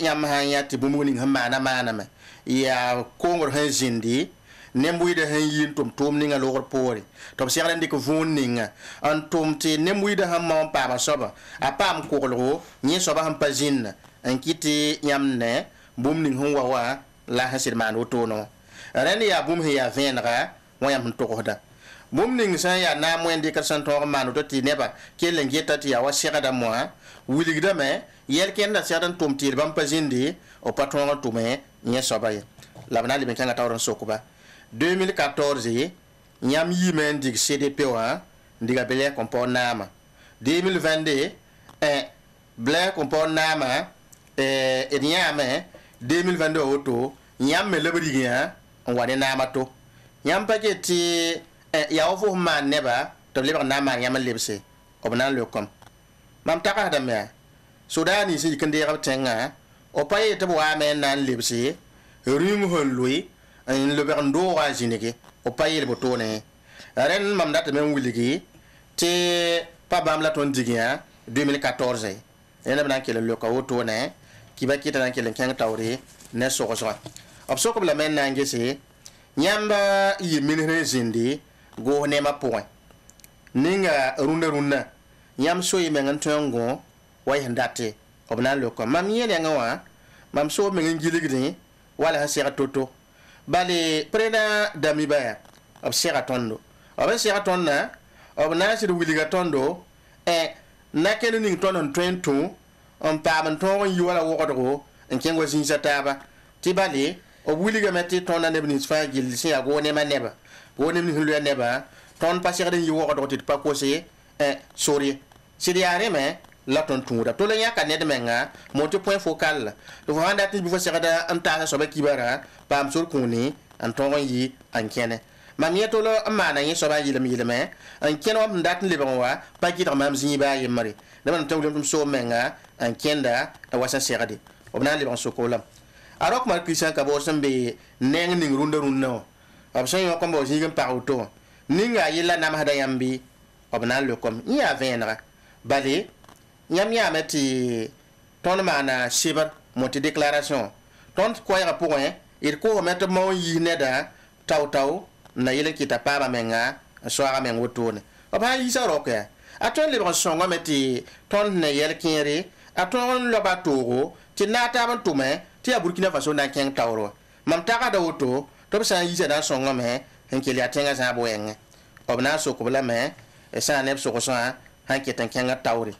yãmb sã n yã tɩ bũmb ning sẽn maaname yaa koongr sẽn zĩndi nem-wɩɩda sẽn yi n tʋm tʋʋm ninga loogr poore tɩ b segd n dɩk vũun ninga n tʋm tɩ nem-wɩɩda sẽn mao n paama soaba a paam koglgo yẽ soaba sẽn pa zĩnna n kɩ tɩ yãmb ne bũmb ning sẽn wa wa la sẽn sɩd maan wotone wã rẽnd yaa bũmb sẽn yaa vẽenega wã yãmb sẽn togsda bũmb ning sẽn yaa naam wẽn dɩkd sẽn tõog n maan woto tɩ nebã kell n geta tɩ yaa wa segda moa wilgdame yɛl-kẽnda segd n tʋm tɩɩd bãmb pa zĩndi b pa tõog n tʋme yẽ soaba ye la b na n leb n kãnga taoor n sokba 2014 yãmb yiime n dig CDP wã n diga Blaise Compaoré naama 2022 Blaise Compaoré naama d yãame 2022 woto yãmb me leb rigã n wa ne naama to yãmb pa get tɩ yaa wa fo sẽn maan neba tɩ b lebg na n maan yãmb n lebse b na n leokame mam tagsdame yaa sodaa ninsẽ yik n deeg b tẽngã b pa yee tɩ b waame n na n lebse rũng sẽn loe n lebg n dooga a zĩnige b pa yeel botone rẽnd mam datame n wilgi tɩ pa bãmb la tõnd dig yã 2014 rẽnd b na n kell n leoka wotone kiba kɩta na n kell n kẽng taoore ne sogsga b sok b lame n na n gese yãmb yɩ minsr n zĩndi goos neemã pʋgẽ ninga rũndã yãmb soy meng n tõe n gõ wa y sẽn date b na n leoka mam yẽl yãngã wã mam so meng n gilgdẽ wala sẽn seg to-to bale prẽda damiba yaa b sega tõndo b n seg tõndã b na n sɩd wilga tõndo nakẽnd ning tõnd sẽn tõe n tũ n paam n tõog n yi wala wogdgo n kẽng wa zĩisa taaba tɩ bale b wilgame tɩ tõndã neb nins fãa gill sẽn yaa goo nemã neba goo neb nins sẽn loya nebã tõnd pa segd n yi wogdgo tɩ d pa kose sor ye sɩd yaa rẽme la tõnd tũuda to la yãka ned menga mo tɩ põe focal la tɩ fo sãn dat tɩ bɩ fo segda n taasa soaba kibara paam sor kũuni n tõog n yɩ n kẽne mam yẽ tol n maana yẽ soaba n yɩlem-yɩlme n kẽn wa sẽn dat n lebg wa pa gɩdg mam zĩiba a yembre neb n tɩ wilem tɩ m soog menga n kẽnda wa sẽn segde b na n lebg n soko lame a rok mar kristian ka boor sẽn be neng ning rũndã wã b sẽn yõk n bao zĩig n pag woto wã ninga a yella namsda yãmbe b na n leokame yẽ yaa vẽenega bale yãmb yãame tɩ tõnd maana sɩbr mo tɩ déclaration tõnd koɛɛgã pʋgẽ d koosme tɩ mao n yiis neda tao-tao n na yel n kɩta paama menga n soaga meng wotone b sã n yiisa rok yaa a tõe n lebg n sõngame tɩ tõnd sẽn na yɛl-kẽere a tõog n loaba a toogo tɩ na a taab n tʋme tɩ yaa burkina faso n na n kẽng taoor wa mam tagsda woto tɩ b sã n yiisa na n sõngame n kell yaa tẽngã zãab wɛɛngẽ b na n sokb lame sã n neb sogsã sãn ket n kẽngã taoore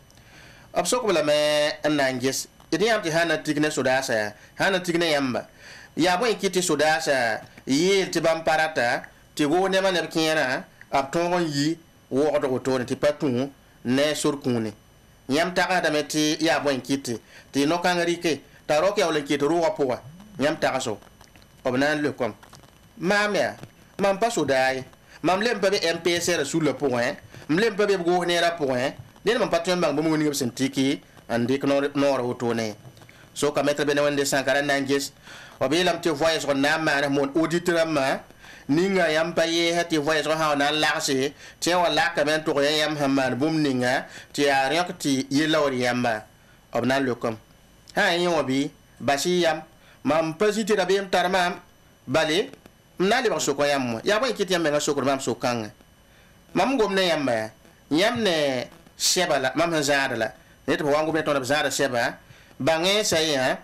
b sok lame n na n ges d yãmb tɩ sãn na tig ne sodaasã yaa sãn na tig ne yãmba yaa bõe kɩ tɩ sodaasã yeel tɩ bãmb pa rata tɩ goo nebã neb kẽerã b tõog n yi wogd wotone tɩ pa tũ ne sor kũune yãmb tagsdame tɩ yaa bõe kɩtɩ tɩ y no-kãng rɩke t'a rok yaool n ket roogã pʋga yãmb tagso b na n lekom maam yaa mam pa sodaa ye mam lem pa be MPSR sulã pʋgẽ m lem pa be b goos neerã pʋgẽ dẽn mam pa tõe n bãng bũmb ning b sẽn tɩki n dɩk noorã wotone soka metr bene wẽnde sãnkara n na n ges b yeelame tɩ voyɛsg n na n maan moon audit rãmbã ninga yãmb pa yeesa tɩ voyɛsg sã wa na n lagse tɩ yã wa lakame n tʋg ya yãmb sẽn maan bũmb ninga tɩ yaa rẽk tɩ yella wa d yãmba b na n leokame sã n yẽ wã bɩ bas-y yam mam pa zĩ tɩ rabeem tar maam bale m na n lebg sok yãmb wã yaa bõe kɩt yãmb menga sokr mam sok-kãngã mam gom ne yãmba yaa yãmb ne sɛba la mam sẽn zãada la ne tɩ b wa n gom ne tõnd b zãada sɛba bãngẽ sã yã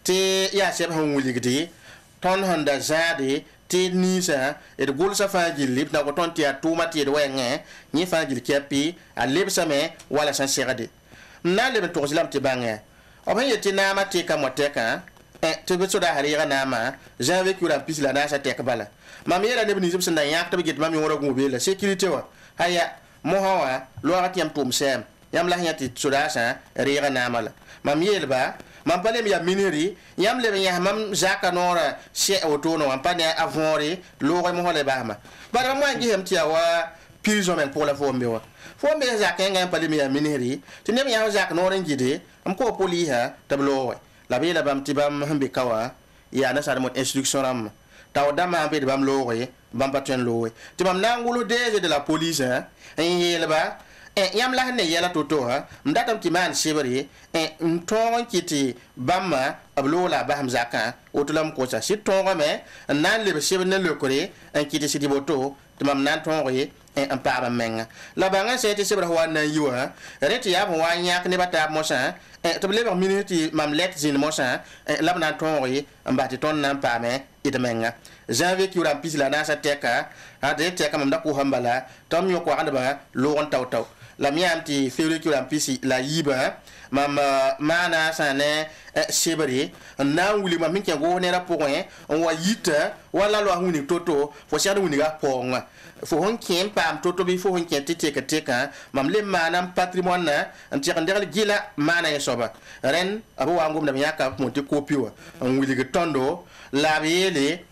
tɩ yaa sɛb sẽn wilgde tõnd sẽn da zãade tɩ d ninsã d gʋlsã fãa gilli b na ko tõnd tɩ yaa tʋʋma tɩɩd wɛɛngẽ yẽ fãa gill kɛpɩ a lebsame wala sẽn segde m na n leb n togs lame tɩ bãng yaa b sẽn yet tɩ naamã tɩka moatɛkã tɩ b sodaasã reegã naamã janvier kʋʋra n pis la naasa tɛk bala mam yeela neb nins b sẽn na yãk tɩ b get mam yõorã gũube la sécurité wã aya mosã wã loagã tɩ yãmb tʋʋm sɛɛm yãmb la sẽn yã tɩ sodaasã reegã naamã la mam yeelba mam pa lem yaa minsri yãmb leb n yãs mam zaka noorã sɛ wotone wã n pa ne a võore loogẽ mosã le basma bara mam wan gesame tɩ yaa wa prison meng pʋgã la fo n be wã fo n be zak yẽngã n pa lem yaa minsri tɩ neb yãs zak noor n gɩde m koo poliisã tɩ b loogẽ la b yeela bãmb tɩ bãmb sẽn be ka wã ya na sa mo instruction ram taw dama be bam lowe bam patien lowe ti bam nangulo de la police hein yelba yam la ne yela toto ha mdatam ti man shibri nton kiti bamma ablola baham zaka otulam ko sa si tonga me nan le shibri ne le kore en kiti sidi boto ti mam nan tonga ye en pa menga la banga se ti shibri wa nan yiwa reti ya wa nyak ne bata mo sa to le ba minute mam let zin mo sa la nan tonga ye mbati ton nan pa me idamenga janvier ki ura pis la na sa teka ha de teka mam da ko hambala tom yo ko andaba lo on taw taw la miam ti février ki ura pis la yiba mam mana sane shebri na wuli mam min go ne la point on wa yita wala lo huni toto fo sia wuni ga ponga fo hon kiem pam toto bi fo hon kiem tete teka mam le mana patrimoine na anti kandegal gila mana ya soba ren abo wa ngum na nyaka mo ti kopiwa on wuli ga tondo la biele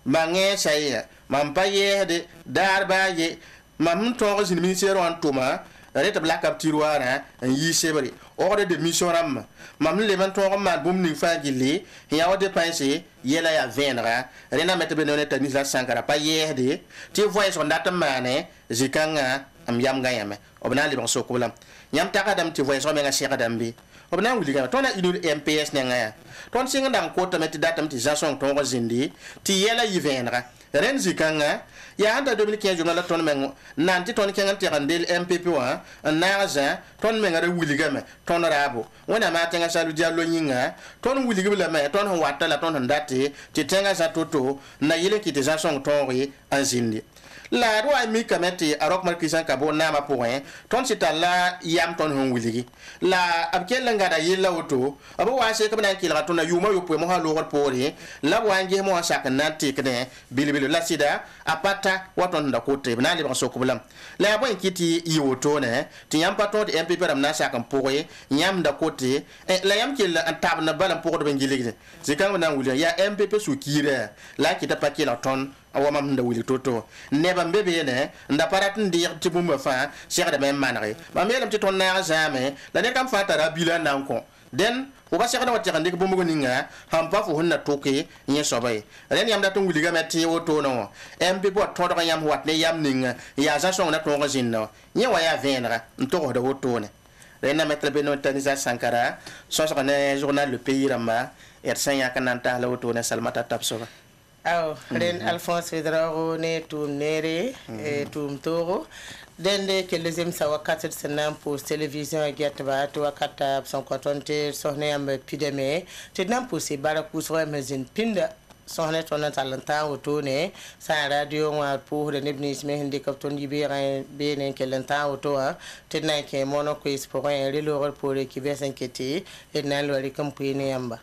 mange saya mam paye de darba ye mam to zin ministère on toma reta black up tiroara en yi sebri ordre de mission ram mam le man to ma bum ni fa gili ya o de penser yela ya vendra rena mette benone tanis la sankara paye de ti voyage on data mane zikanga am yam gayame obna li bon sokulam nyam takadam ti voyage o menga shekadam bi obna wuli ga tona inul MPS nenga ton singa dang ko tameti datam ti jason ton zindi ti yela yi vendra ren zikanga ya anda 2015 jona la ton mengo nanti ton kengan ti randel MPP wa naza ton menga re wuli ga me ton rabo wona ma tenga salu diallo nyinga ton wuli ga la me ton wata la ton ndati ti tenga za toto na yele ki ti jason ton ri azindi la roi mi kameti arok mar kisan kabo na ma point ton sitala yam ton hon wuligi la abkel ngada yilla auto abo wa se kabana kila ton yuma yo po mo ha lo pori la wange mo sak nanti kene bilbil la sida apata waton da kote na le so kubulam la bo kiti yoto ne ti yam paton de MPP ram na sak pori yam da kote la yam kila antab na balam pori de ngiligi zikan na wuli ya MPP su kire la kita pakila ton awama mda wili toto neba mbebe ne nda parat ndir ti bumba fa cheikh de même manare ba melam ti ton na jamais la ne kam fata rabila nanko den o ba cheikh na wati kandik bumba ninga hampa fu hunna toke nye sobay ren yam da ton wili ga metti o to no mb bo to do yam wat ne yam ninga ya za so na to ga jinno nye wa ya venra nto do to ne ren na metre be no tanisa sankara so so ne journal le pays rama R5 kananta la to ne salmata tapso aw ren Alphonse Fidraro ne tum nere tum toro dende ke lezem sa wakati senam pour télévision get ba to wakata son kotonte sohne am pideme te nam pour se bara ku so amazin pinda sohne tonan talanta auto ne sa radio wa pour de nebnis me hinde kapton yibe be ne ke lanta auto te na ke mono ko is pour un relore pour qui be s'inquiéter et na lo ri comme pour ne yamba